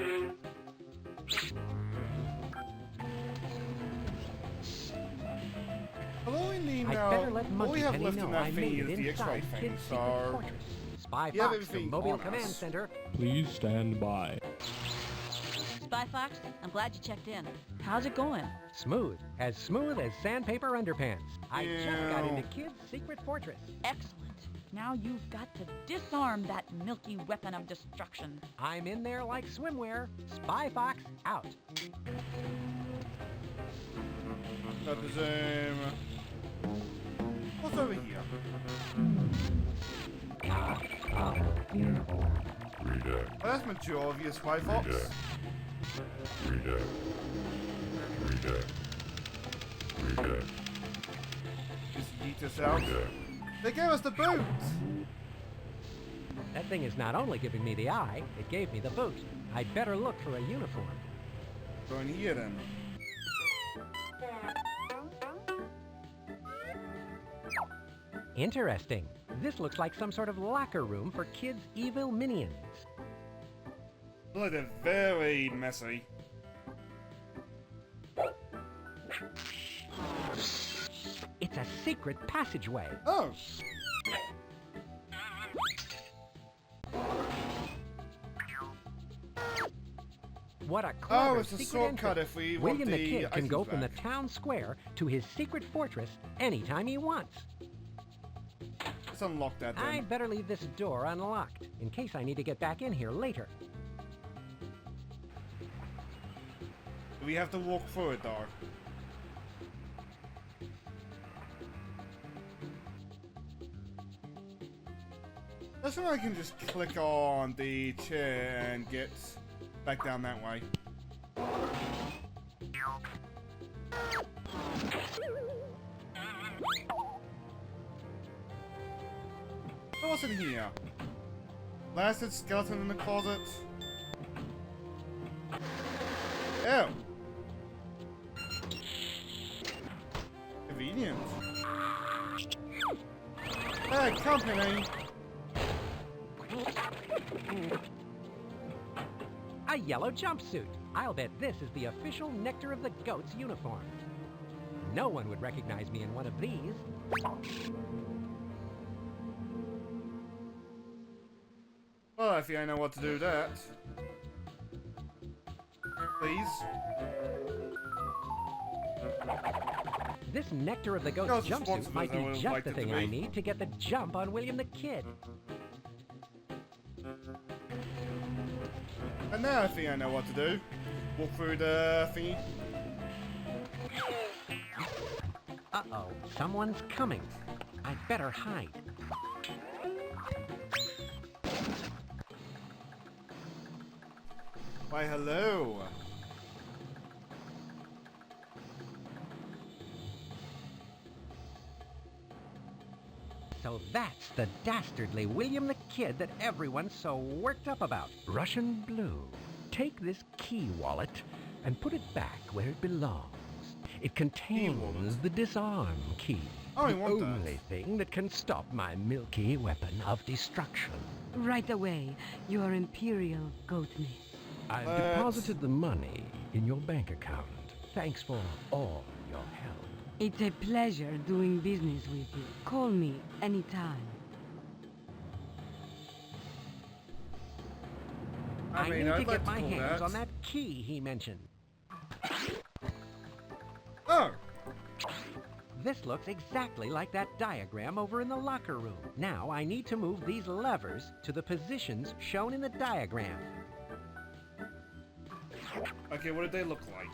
All we need I'd now, better let all we have Monkey left Penny in know that I thingy made is it the X-ray inside thing, Kid's Secret so... Fortress. Spy You have Fox to everything Mobile on Command us. Center. Please stand by. Spy Fox, I'm glad you checked in. How's it going? Smooth as sandpaper underpants. I just got into Kid's Secret Fortress. Excellent. Now you've got to disarm that milky weapon of destruction. I'm in there like swimwear. Spy Fox out. Got the same. What's over here? Well, that's mature of you, Spy Fox. Just yeet us out. They gave us the boots! That thing is not only giving me the eye, it gave me the boot. I'd better look for a uniform. Go in here then. Interesting. This looks like some sort of locker room for kids' evil minions. Well, they're very messy. It's a secret passageway. Oh! What a clever it's a secret shortcut entrance. if we want William the Kid can items go from the back. town square to his secret fortress anytime he wants. Let's unlock that then. I'd better leave this door unlocked in case I need to get back in here later. We have to walk through it though. That's when I can just click on the chair and get back down that way. What's in here? Blasted skeleton in the closet. Ew. Convenient. Hey, company! A yellow jumpsuit. I'll bet this is the official Nectar of the Goats uniform. No one would recognize me in one of these. Well, if I know what to do that. Please. This Nectar of the Goats Goats jumpsuit responsible might as I be would have just liked the it to thing I be. need to get the jump on William the Kid. And now I think I know what to do. Walk through the thingy. Uh-oh, someone's coming. I'd better hide. Why, hello. So that's the dastardly William the Kid that everyone's so worked up about. Russian blue. Take this key wallet and put it back where it belongs. It contains the disarm key. Oh, I the want that. only thing that can stop my milky weapon of destruction. Right away, Your Imperial Goatness. I've deposited the money in your bank account. Thanks for all your help. It's a pleasure doing business with you. Call me anytime. I mean, need I'd to like get my pull hands that. on that key he mentioned. Oh! This looks exactly like that diagram over in the locker room. Now I need to move these levers to the positions shown in the diagram. Okay, what did they look like?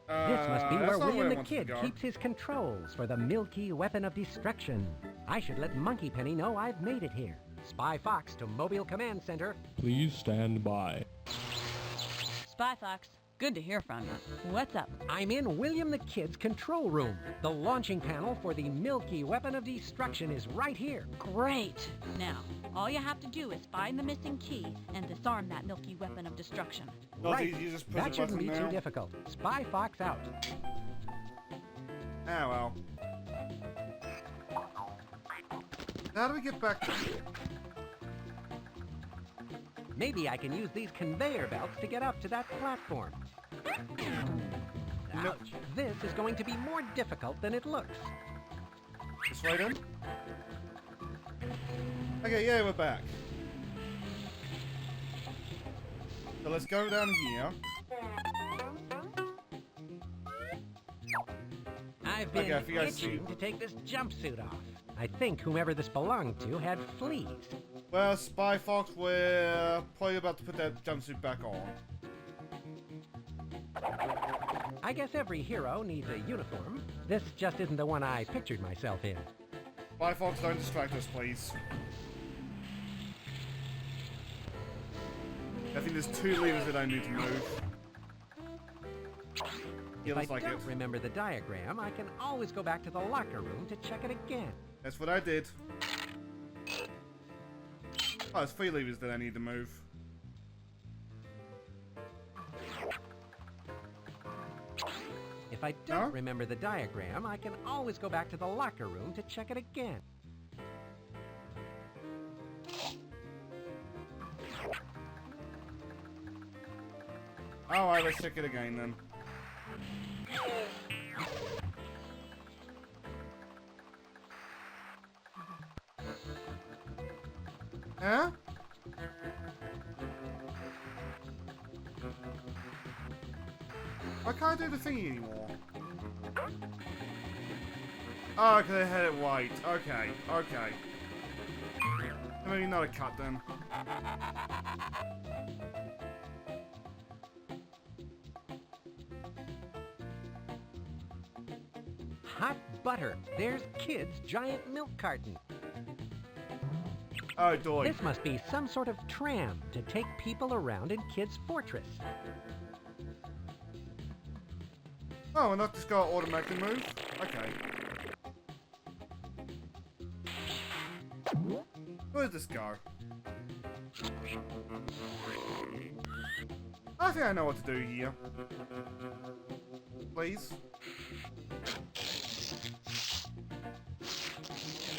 This must be where that's not William I the wanted to Kid go. keeps his controls for the milky weapon of destruction. I should let Monkey Penny know I've made it here. Spy Fox to Mobile Command Center. Please stand by. Spy Fox, Good to hear from you. What's up? I'm in William the Kid's control room. The launching panel for the Milky Weapon of Destruction is right here. Great. Now, all you have to do is find the missing key and disarm that Milky Weapon of Destruction. Right. You just push That the shouldn't button be now. too difficult. Spy Fox out. Ah, well. How do we get back? Maybe I can use these conveyor belts to get up to that platform. Ouch. This is going to be more difficult than it looks. This way then? Okay, yeah, we're back. So let's go down here. I've been Okay, if you guys itching to take this jumpsuit off. I think whomever this belonged to had fleas. Well, Spy Fox, we're probably about to put that jumpsuit back on. I guess every hero needs a uniform. This just isn't the one I pictured myself in. Spy Fox, don't distract us, please. I think there's 2 levers that I need to move. Yeah, If looks I like it. don't remember the diagram, I can always go back to the locker room to check it again. That's what I did. Oh, there's 3 levers that I need to move. If I don't remember the diagram, I can always go back to the locker room to check it again. Alright, let's check it again then. Huh? I can't do the thingy anymore. Oh, because I had it white. Okay, okay. Maybe not a cut then. Hot butter. There's Kid's giant milk carton. Oh, doy. This must be some sort of tram to take people around in Kid's fortress. Oh, and not just go automatically move? Okay. Where does this go? I think I know what to do here. Please?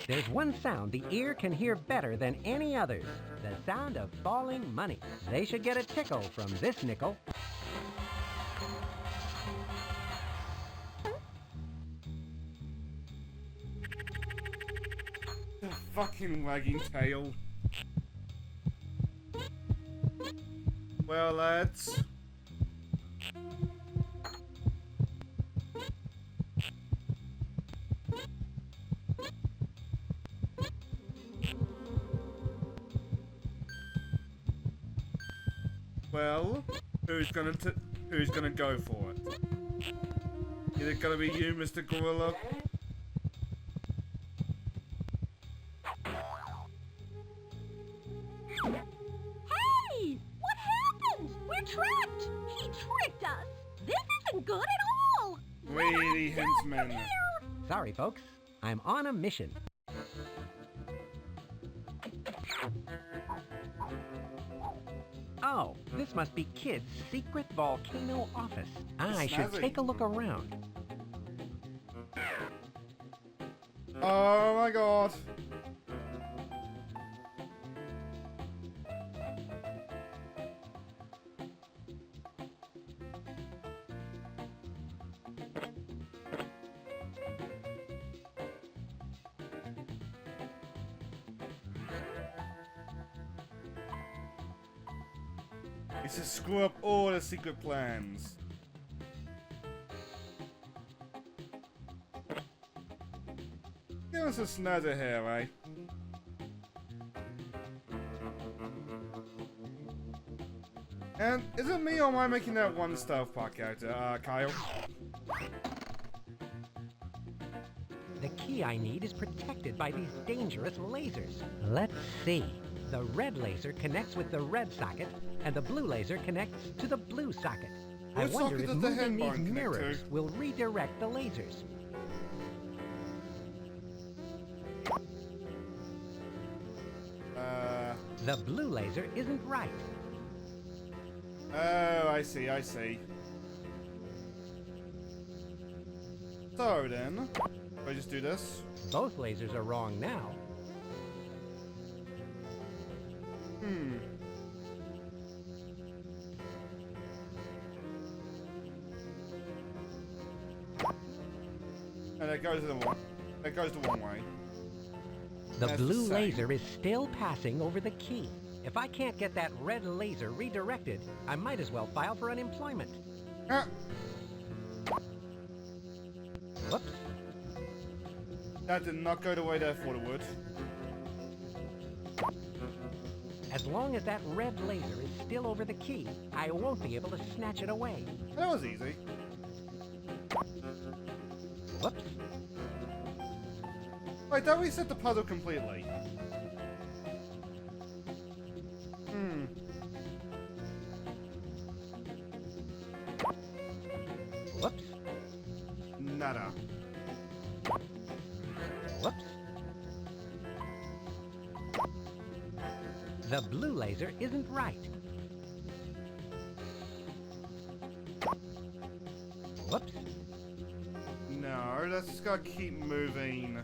There's one sound the ear can hear better than any others. The sound of falling money. They should get a tickle from this nickel. The fucking wagging tail. Well, lads. Well, who's gonna go for it? Is it gonna be you, Mr. Gorilla? Hey! What happened? We're trapped! He tricked us! This isn't good at all! Greedy henchman. Sorry, folks. I'm on a mission. Oh, this must be Kid's secret volcano office. I should Snazzy. take a look around. Oh my god. It's to screw up all the secret plans. Give us a snazzer here, eh? And is it me or am I making that one stealth park character, Kyle? The key I need is protected by these dangerous lasers. Let's see. The red laser connects with the red socket, and the blue laser connects to the blue socket. I Which wonder socket if does the moving hand these barn connect mirrors to? will redirect the lasers. The blue laser isn't right. Oh, I see, I see. So then, if I just do this. Both lasers are wrong now. And that goes to the one. That goes the one way. The That's blue the same. laser is still passing over the key. If I can't get that red laser redirected, I might as well file for unemployment. Whoops. That did not go the way that I thought it would. As long as that red laser is still over the key, I won't be able to snatch it away. That was easy. Whoops. Wait, that reset the puzzle completely. Whoops. Nada. Whoops. The blue laser isn't right. Whoops. No, that's just gotta keep moving.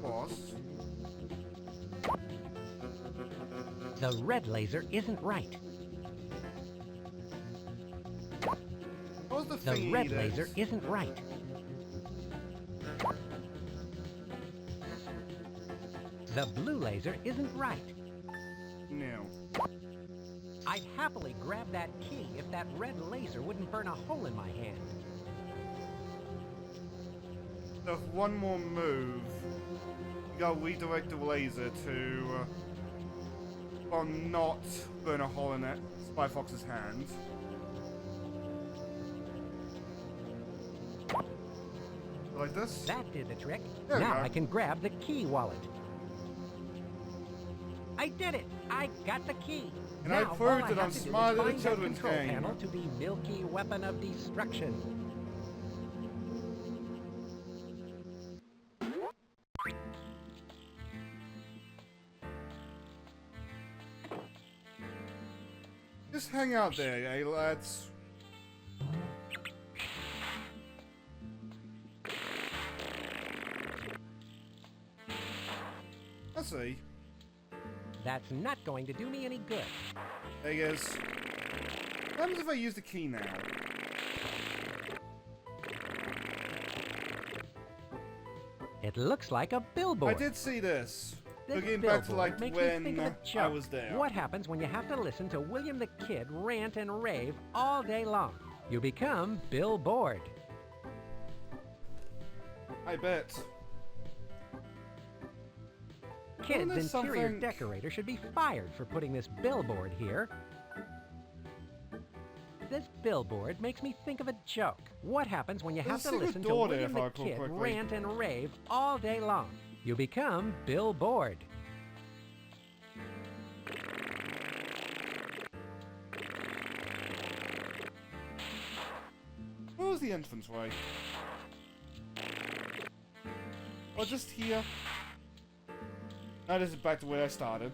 Boss. The red laser isn't right. What was the The thingy red that- laser isn't right. The blue laser isn't right. No. I'd happily grab that key if that red laser wouldn't burn a hole in my hand. So if one more move, you gotta redirect the laser to well, not burn a hole in it. Spy Fox's hand. Like this? That did the trick. There we Now go. I can grab the key wallet. I did it! I got the key! And I now, proved all I that have I'm to do is smarter than a find that children's control game. panel to the milky weapon of destruction. Just hang out there, eh, lads? I see. That's not going to do me any good. There he is. What happens if I use the key now? It looks like a billboard. I did see this. This Looking back to billboard like makes me think of when a joke. I was there. What happens when you have to listen to William the Kid rant and rave all day long? You become Bill Bored. I bet. Kid's there's interior something- decorator should be fired for putting this billboard here. This billboard makes me think of a joke. What happens when you have There's a to secret listen to door there, William if I the recall Kid correctly. rant and rave all day long? You become Bill Bored. Where was the entrance way? Oh, just here. Now this is back to where I started.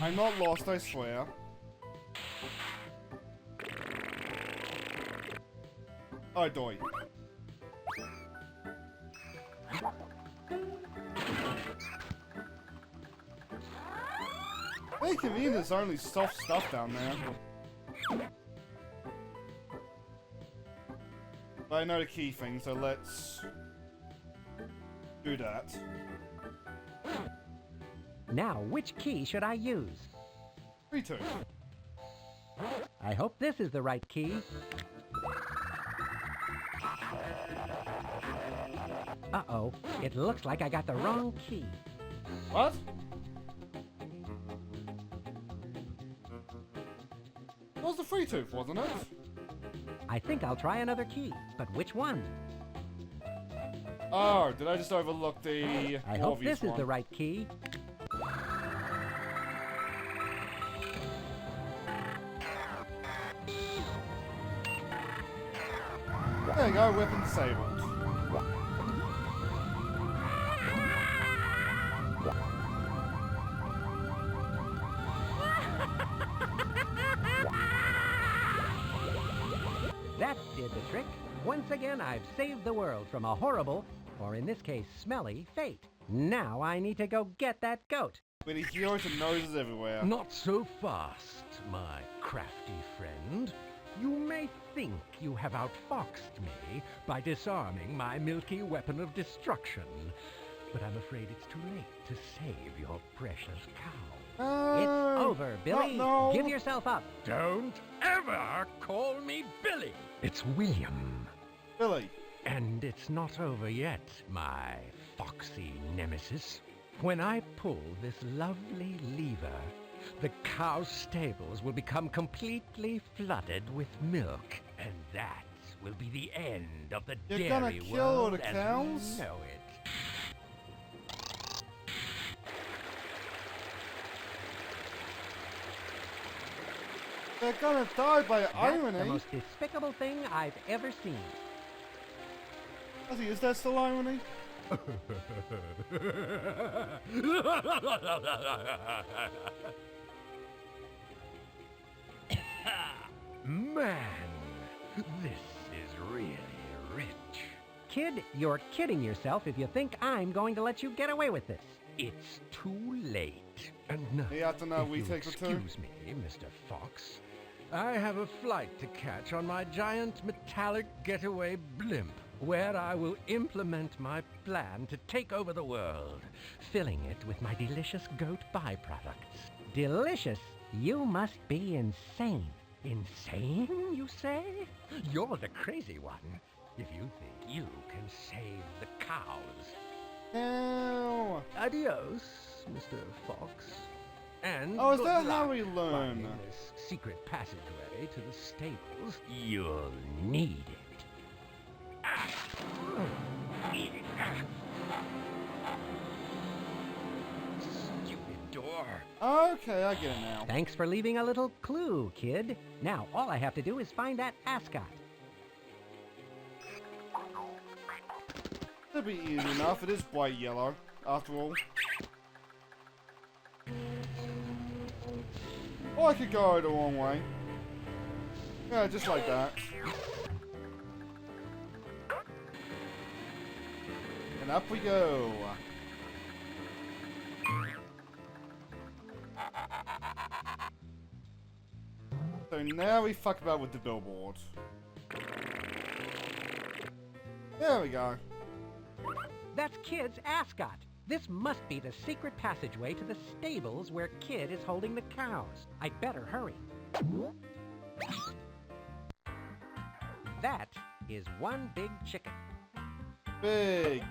I'm not lost, I swear. Oh, doy. Very convenient there's only soft stuff down there. But I know the key thing, so let's do that. Now, which key should I use? 3-2. I hope this is the right key. Uh-oh, it looks like I got the wrong key. What? That was the 3-2, wasn't it? I think I'll try another key, but which one? Oh, did I just overlook the I hope obvious this is one? the right key. you go, weapon disabled. That did the trick. Once again, I've saved the world from a horrible, or in this case, smelly, fate. Now I need to go get that goat. But he's yours and noses everywhere. Not so fast, my crafty friend. You may think you have outfoxed me by disarming my milky weapon of destruction, but I'm afraid it's too late to save your precious cow. It's over, Billy. No. Give yourself up. Don't ever call me Billy. It's William. Billy. And it's not over yet, my foxy nemesis. When I pull this lovely lever, the cow's stables will become completely flooded with milk, and that will be the end of the You're dairy gonna kill world all the as cows? we know it. They're gonna die by That's irony. the most despicable thing I've ever seen. Ozzy, is that still irony? Man, this is really rich. Kid, you're kidding yourself if you think I'm going to let you get away with this. It's too late. And now, Yeah, I don't know, if we you take a turn. excuse me, Mr. Fox, I have a flight to catch on my giant metallic getaway blimp, where I will implement my plan to take over the world, filling it with my delicious goat byproducts. Delicious? You must be insane. Insane, you say? You're the crazy one, if you think you can save the cows. No. Adios, Mr. Fox. And Oh, is good that how luck we learn? finding this secret passageway to the stables. You'll need it. Stupid door. Okay, I get it now. Thanks for leaving a little clue, kid. Now, all I have to do is find that ascot. That'll be easy enough. It is bright yellow, after all. Or I could go the wrong way. Yeah, just like that. And up we go. So now we fuck about with the billboard. There we go. That's Kid's ascot. This must be the secret passageway to the stables where Kid is holding the cows. I'd better hurry. That is one big chicken. Big.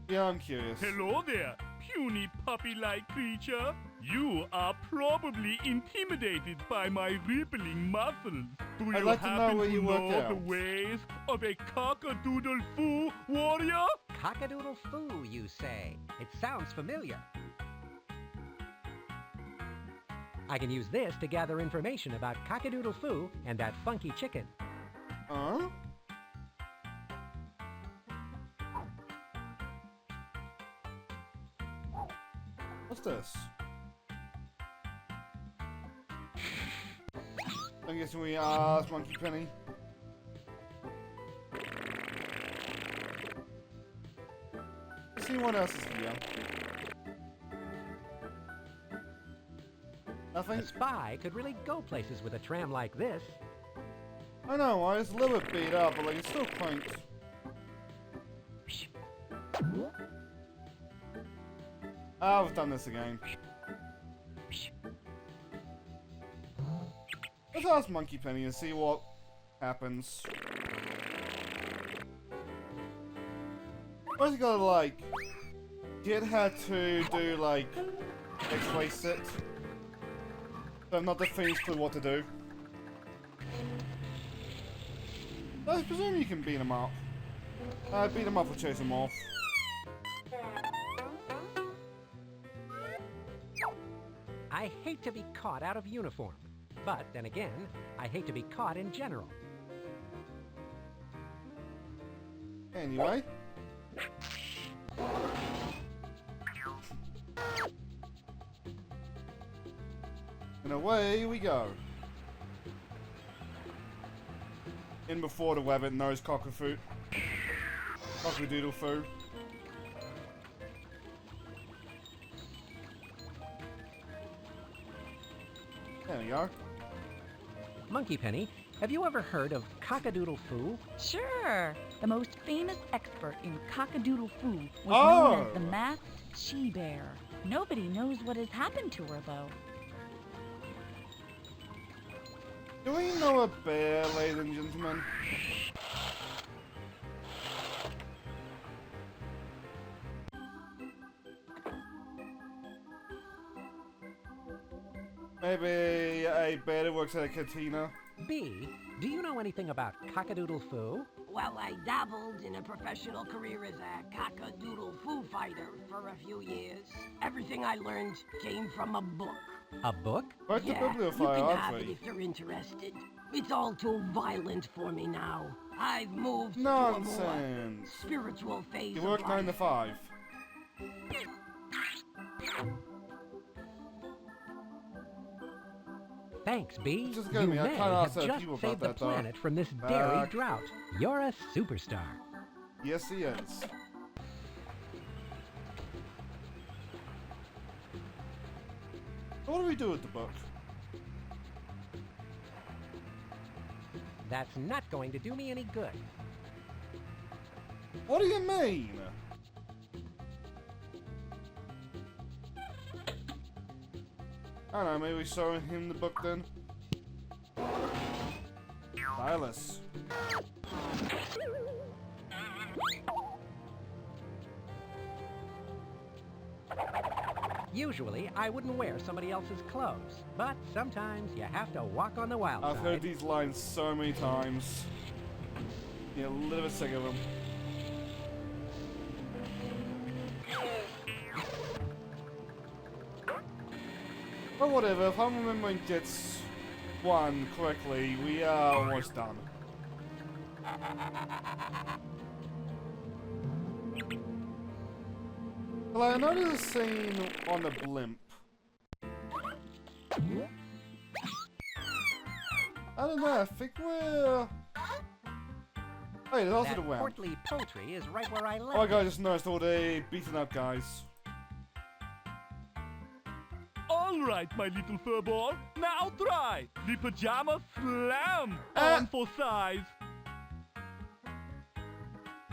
Yeah, I'm curious. Hello there, puny puppy-like creature. You are probably intimidated by my rippling muscles. Do I'd you like to know happen where to you work know the out. ways of a cock-a-doodle-foo warrior? Cockadoodle foo, you say? It sounds familiar. I can use this to gather information about Cockadoodle Foo and that funky chicken. Huh? What's this? I'm guessing we asked Monkey Penny. Let's see what else is here. Nothing? A spy could really go places with a tram like this. I know, it's a little bit beat up, but like it's still quaint. Ah, we've done this again. Let's ask Monkey Penny and see what happens. First you gotta like Kid had to do like X-ray sit. So not the Fiend's clue what to do. I presume you can beat him up. Beat him up or chase him off. I hate to be caught out of uniform. But then again, I hate to be caught in general. Anyway. And away we go. In before the rabbit-nosed cockafoo. Cockadoodle-foo. There we go. Monkey Penny, have you ever heard of Cockadoodle-foo? Sure. The most famous expert in cockadoodle-foo was Oh! known as the masked she-bear. Nobody knows what has happened to her, though. Do we know a bear, ladies and gentlemen? Maybe a bear that works at a cantina? B, do you know anything about Cockadoodle-foo? Well, I dabbled in a professional career as a cock-a-doodle-foo fighter for a few years. Everything I learned came from a book. A book? Quite the Yeah, you bibliophile, can aren't have it we? if you're interested. It's all too violent for me now. I've moved to a Nonsense. more spiritual phase You of work 9 to life. 5. Thanks, B. Just You get me, I may kinda have upset just people about saved the that, though. planet from this dairy Back. drought. You're a superstar. Yes, he is. What do we do with the book? That's not going to do me any good. What do you mean? I don't know, maybe showing him the book then? Silas. Usually, I wouldn't wear somebody else's clothes, but sometimes you have to walk on the wild I've side. heard these lines so many times. Yeah, a little bit sick of them. But whatever, if I'm remembering Jets 1 correctly, we are almost done. Well, I noticed a scene on the blimp. I don't know, I think we're... Hey, there's also That the ramp. portly poultry is right where I left Oh my it. god, I just noticed all the beaten up guys. All right, my little furball. Now try the pajama slam Ah. on for size.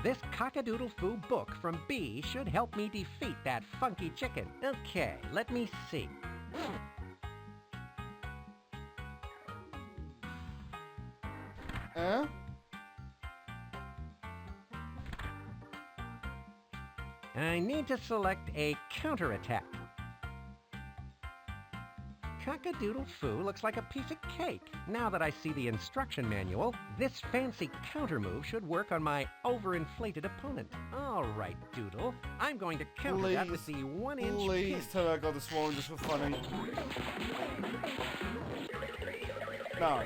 This Cockadoodle-foo book from B should help me defeat that funky chicken. Okay, let me see. Eh? I need to select a counterattack. Cockadoodle-foo looks like a piece of cake. Now that I see the instruction manual, this fancy counter move should work on my overinflated opponent. All right, Doodle. I'm going to counter that with the 1-inch Please pinch. tell me I got this wrong just for funny. No.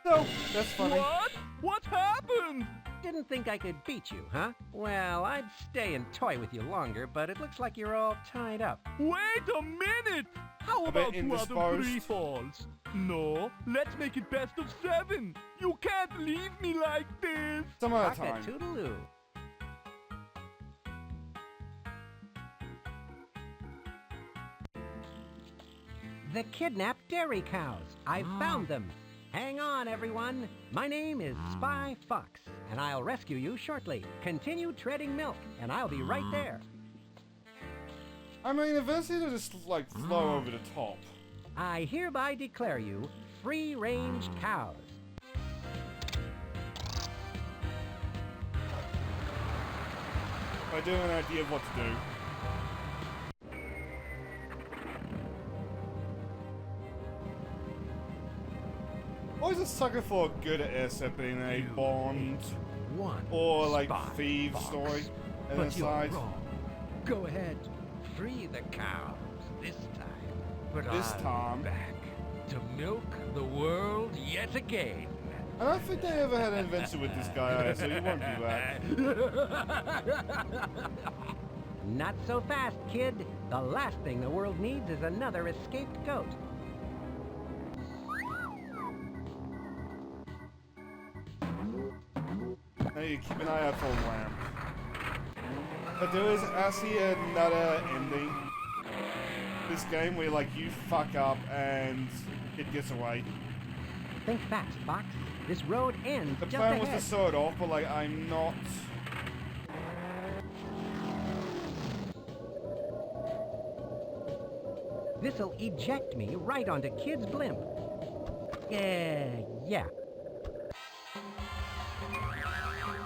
No, that's funny. What? What happened? Didn't think I could beat you, huh? Well, I'd stay and toy with you longer, but it looks like you're all tied up. Wait a minute! How A bit about 2 other indisposed. free falls? No, let's make it best of 7. You can't leave me like this. Some other time. Cock-a-toodle-oo. The kidnapped dairy cows. I found them. Hang on, everyone. My name is Spy Fox, and I'll rescue you shortly. Continue treading milk, and I'll be right there. I mean, eventually they'll just, like, flow over the top. I hereby declare you free-range cows. I do have an idea of what to do. Always a sucker for a good airship in a Bond One or like Spy Thieves Fox. story. And But you're inside. wrong. Go ahead, free the cows this time. But This I'll time. be back to milk the world yet again. I don't think they ever had an adventure with this guy, so he won't be back. Not so fast, kid. The last thing the world needs is another escaped goat. Now you keep an eye out for a lamp. But there is actually another ending. This game where like you fuck up and it gets away. Think fast, Fox. This road ends The just plan was ahead. to sort off, but like I'm not. This'll eject me right onto Kid's blimp. Yeah.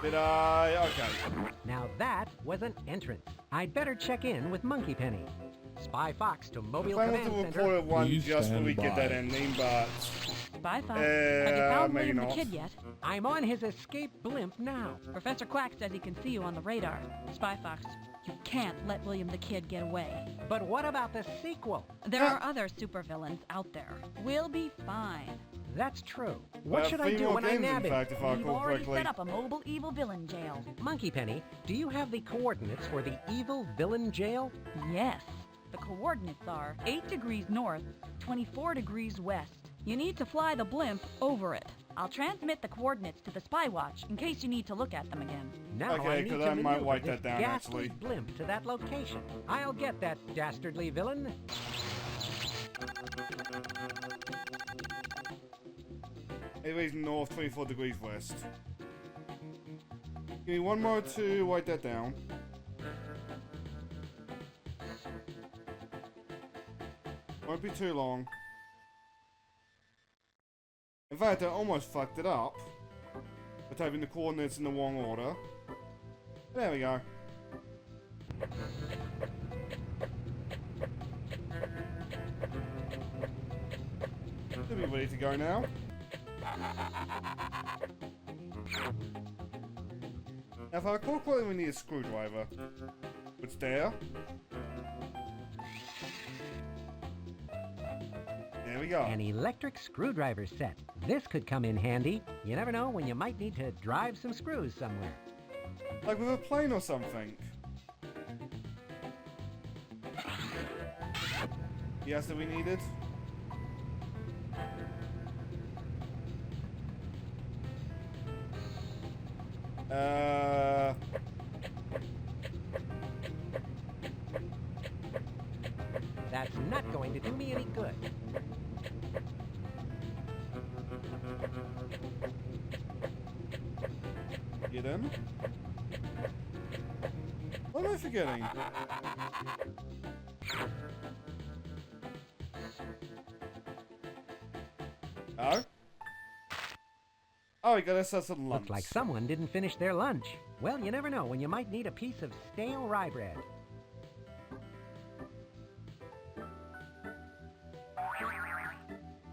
Did I? Okay. Now that was an entrance. I'd better check in with Monkey Penny. Spy Fox to Mobile I Command want to Center. report one Please just when we stand get that by. ending, but Bye, Fox. Have you found maybe William the not. Kid yet? I'm on his escape blimp now. Professor Quack says he can see you on the radar. Spy Fox, you can't let William the Kid get away. But what about the sequel? There are other supervillains out there. We'll be fine. That's true. What should I three do more when I games, nab in him? fact, if I We've recall already correctly. set up a mobile evil villain jail. Monkey Penny, do you have the coordinates for the evil villain jail? Yes. The coordinates are 8 degrees north, 24 degrees west. You need to fly the blimp over it. I'll transmit the coordinates to the spy watch in case you need to look at them again. Now Okay, I need 'cause to I might maneuver write this that down, ghastly actually. blimp to that location. I'll get that dastardly villain. Anyways, north, 24 degrees west. Give me one more to write that down. Won't be too long. In fact, I almost fucked it up by typing the coordinates in the wrong order. There we go. Should be ready to go now. Now, if I recall correctly, we need a screwdriver. It's there. There we go. An electric screwdriver set. This could come in handy. You never know when you might need to drive some screws somewhere. Like with a plane or something. Yes, that we needed. That's not going to do me any good. Get in. What am I forgetting? Oh? Oh, we got ourselves some lunch. Looks like someone didn't finish their lunch. Well, you never know when you might need a piece of stale rye bread.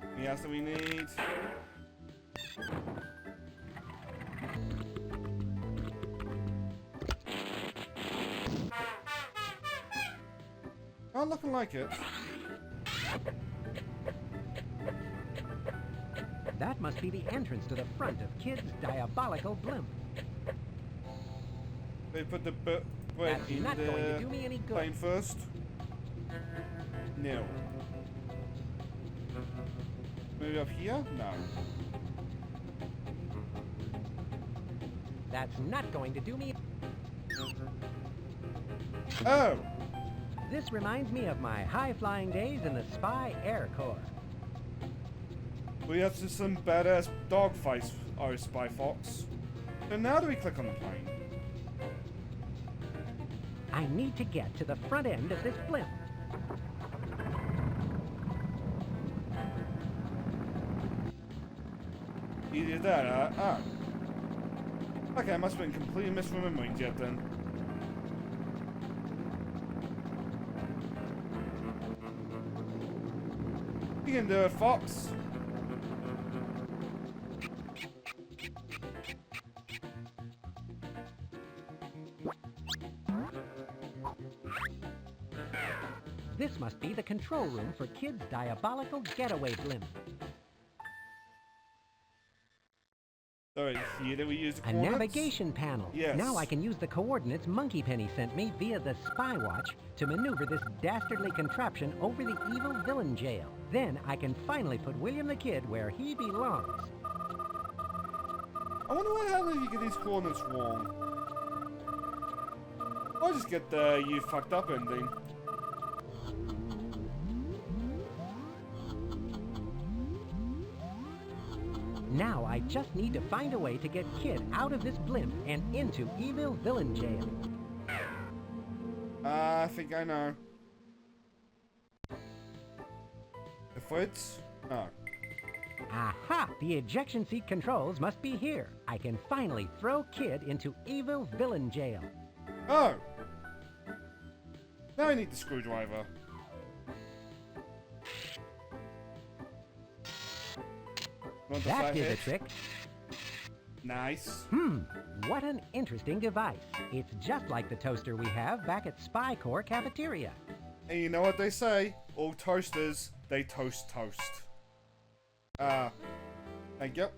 Anything else that we need? Not looking like it. That must be the entrance to the front of Kid's diabolical blimp. They put the bread That's in not the going to do me any good. plane first. No. Maybe up here? No. That's not going to do me. Oh! This reminds me of my high-flying days in the Spy Air Corps. We have some badass dogfights, our Spy Fox. So now do we click on the plane? I need to get to the front end of this blimp. Either that, oh. Okay, I must have been completely misremembering Jet then. You can do it, Fox. This must be the control room for Kid's diabolical getaway blimp. So here do we use the A coordinates? navigation panel. Yes. Now I can use the coordinates Monkey Penny sent me via the spy watch to maneuver this dastardly contraption over the evil villain jail. Then I can finally put William the Kid where he belongs. I wonder what happens if you get these coordinates wrong. I'll just get the you fucked up ending. Now I just need to find a way to get Kid out of this blimp and into evil villain jail. I think I know. The foots? No. Aha! The ejection seat controls must be here. I can finally throw Kid into evil villain jail. Oh! Now I need the screwdriver. Want the That flat did the hitch? trick. Nice. What an interesting device. It's just like the toaster we have back at Spy Corps Cafeteria. And you know what they say? All toasters, they toast toast. Thank you.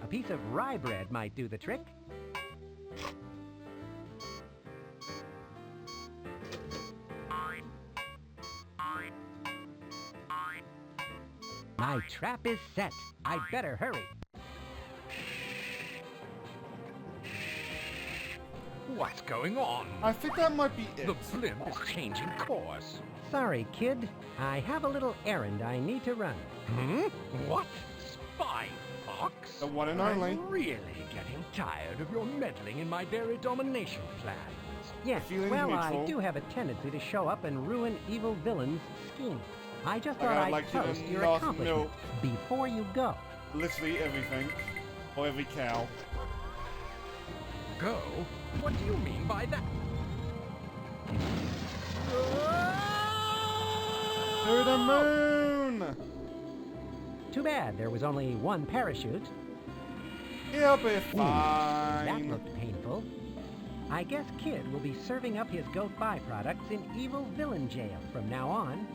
A piece of rye bread might do the trick. My trap is set. I'd better hurry. What's going on? I think that might be it. The blimp is changing course. Sorry, Kid. I have a little errand I need to run. What? Spy Fox? The one and only. I'm really getting tired of your meddling in my dairy domination plans. Yes, Feeling well, neutral. I do have a tendency to show up and ruin evil villains' schemes. I just thought I'd I'd like you to toast your not accomplishment milk. before you go. Literally everything. Or every cow. Go? What do you mean by that? To the moon! Too bad there was only one parachute. He'll be That fine. looked painful. I guess Kid will be serving up his goat byproducts in evil villain jail from now on.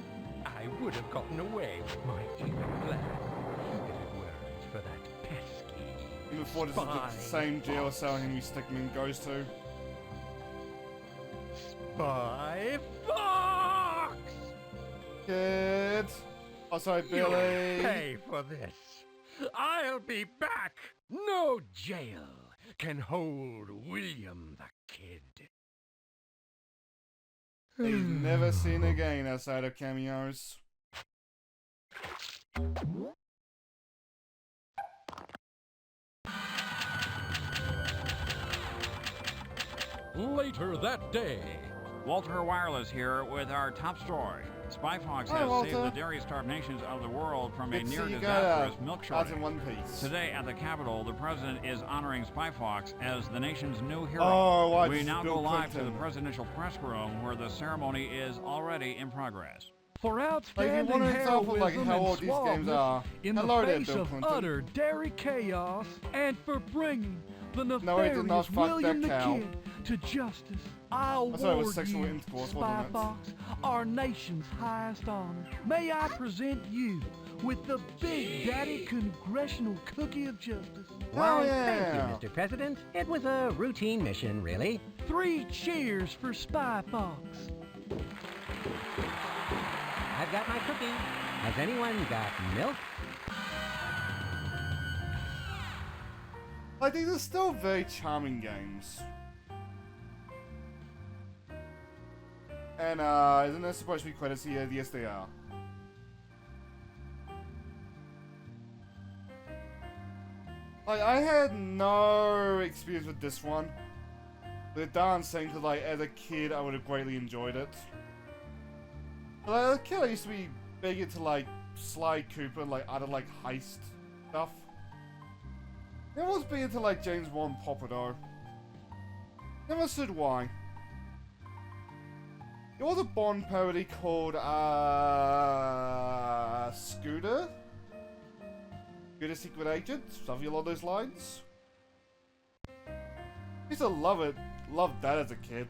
I would have gotten away with my evil plan if it weren't for that pesky Even before this is the same jail cell Henry Stickmin goes to. Spy Fox! Kid! Oh, sorry, You'll Billy. pay for this. I'll be back. No jail can hold William the Kid. He's never seen again outside of cameos. Later that day. Walter Wireless here with our top story. Spy Fox Hi, has Walter. saved the dairy-starved nations of the world from a Good to see you near-disastrous got milk odds shortage. in one piece. Today at the Capitol, the president is honoring Spy Fox as the nation's new hero. Oh, watch We now go Bill live to the Clinton. presidential press room where the ceremony is already in progress. For Like, if you outstanding want an example of like heroism how and old these games suaveness are, in hello the there, face Bill of Clinton. utter dairy chaos, and for bringing the No, it did nefarious not fuck William that the cow. Kid to justice, I I thought it was award sexual you, intercourse, Spy wasn't it? Fox, our nation's highest honor. May I present you with the Big Daddy Congressional Cookie of Justice. Why, yeah. thank you, Mr. President. It was a routine mission, really. 3 cheers for Spy Fox. I've got my cookie. Has anyone got milk? Like, these are still very charming games. And, isn't there supposed to be credits here? Yes, they are. Like, I had no experience with this one. The dancing, because, like, as a kid, I would have greatly enjoyed it. But, like, as a kid, I used to be big into, like, Sly Cooper and, like, other, like, heist stuff. Never was big into, like, James Bond Popper, though. Never understood why. There was a Bond parody called, Scooter? Scooter Secret Agent? Something along those lines. Used to love it. Loved that as a kid.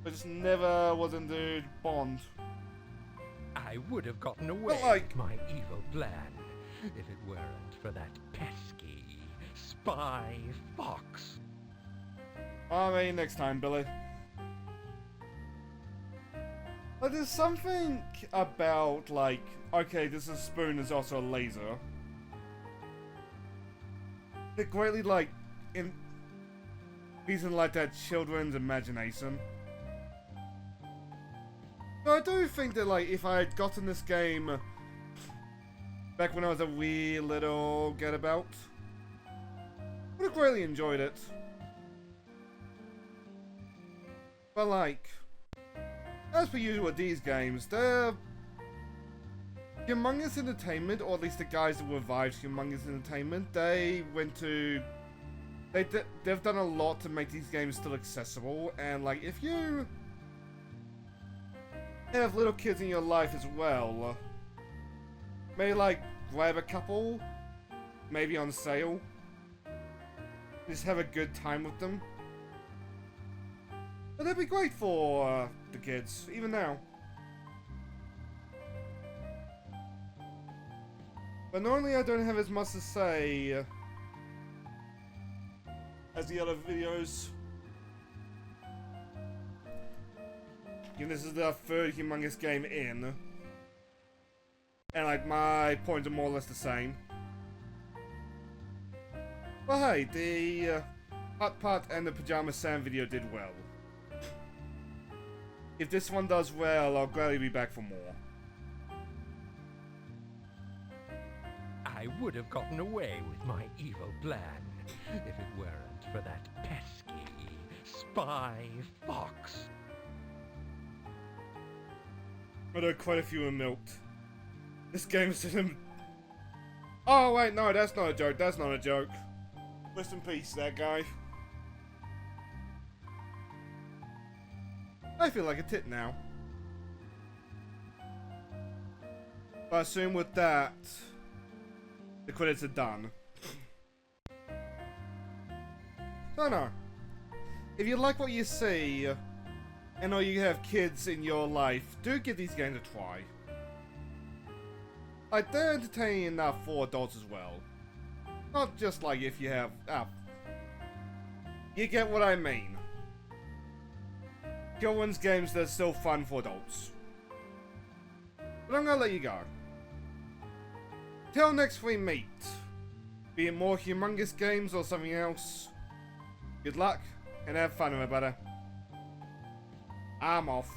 But just never was into Bond. I would have gotten away like- with my evil plan if it weren't for that pesky Spy Fox. Alright, next time, Billy. But there's something about, like, okay, this is a spoon, there's also a laser. It greatly, like, increasing, like, that children's imagination. So I do think that, like, if I had gotten this game back when I was a wee little getabout, I would have greatly enjoyed it. But, like, as per usual with these games, they're Humongous Entertainment, or at least the guys that revived Humongous Entertainment, they've done a lot to make these games still accessible, and like, if you have little kids in your life as well, maybe like grab a couple, maybe on sale, just have a good time with them. But that'd be great for the kids, even now. But normally I don't have as much to say as the other videos. And this is the third Humongous game in. And like, my points are more or less the same. But hey, the Putt Putt and the Pajama Sam video did well. If this one does well, I'll gladly be back for more. I would have gotten away with my evil plan if it weren't for that pesky Spy Fox. Although quite a few were milked. This game is him. Oh wait, no, that's not a joke. That's not a joke. Rest in peace, that guy. I feel like a tit now. But I assume with that, the credits are done. So no. If you like what you see, and or you have kids in your life, do give these games a try. Like, they're entertaining enough for adults as well. Not just like if you have... you get what I mean. Children's games that are still fun for adults. But I'm gonna let you go. Till next we meet, be it more humongous games or something else, good luck and have fun, everybody. I'm off.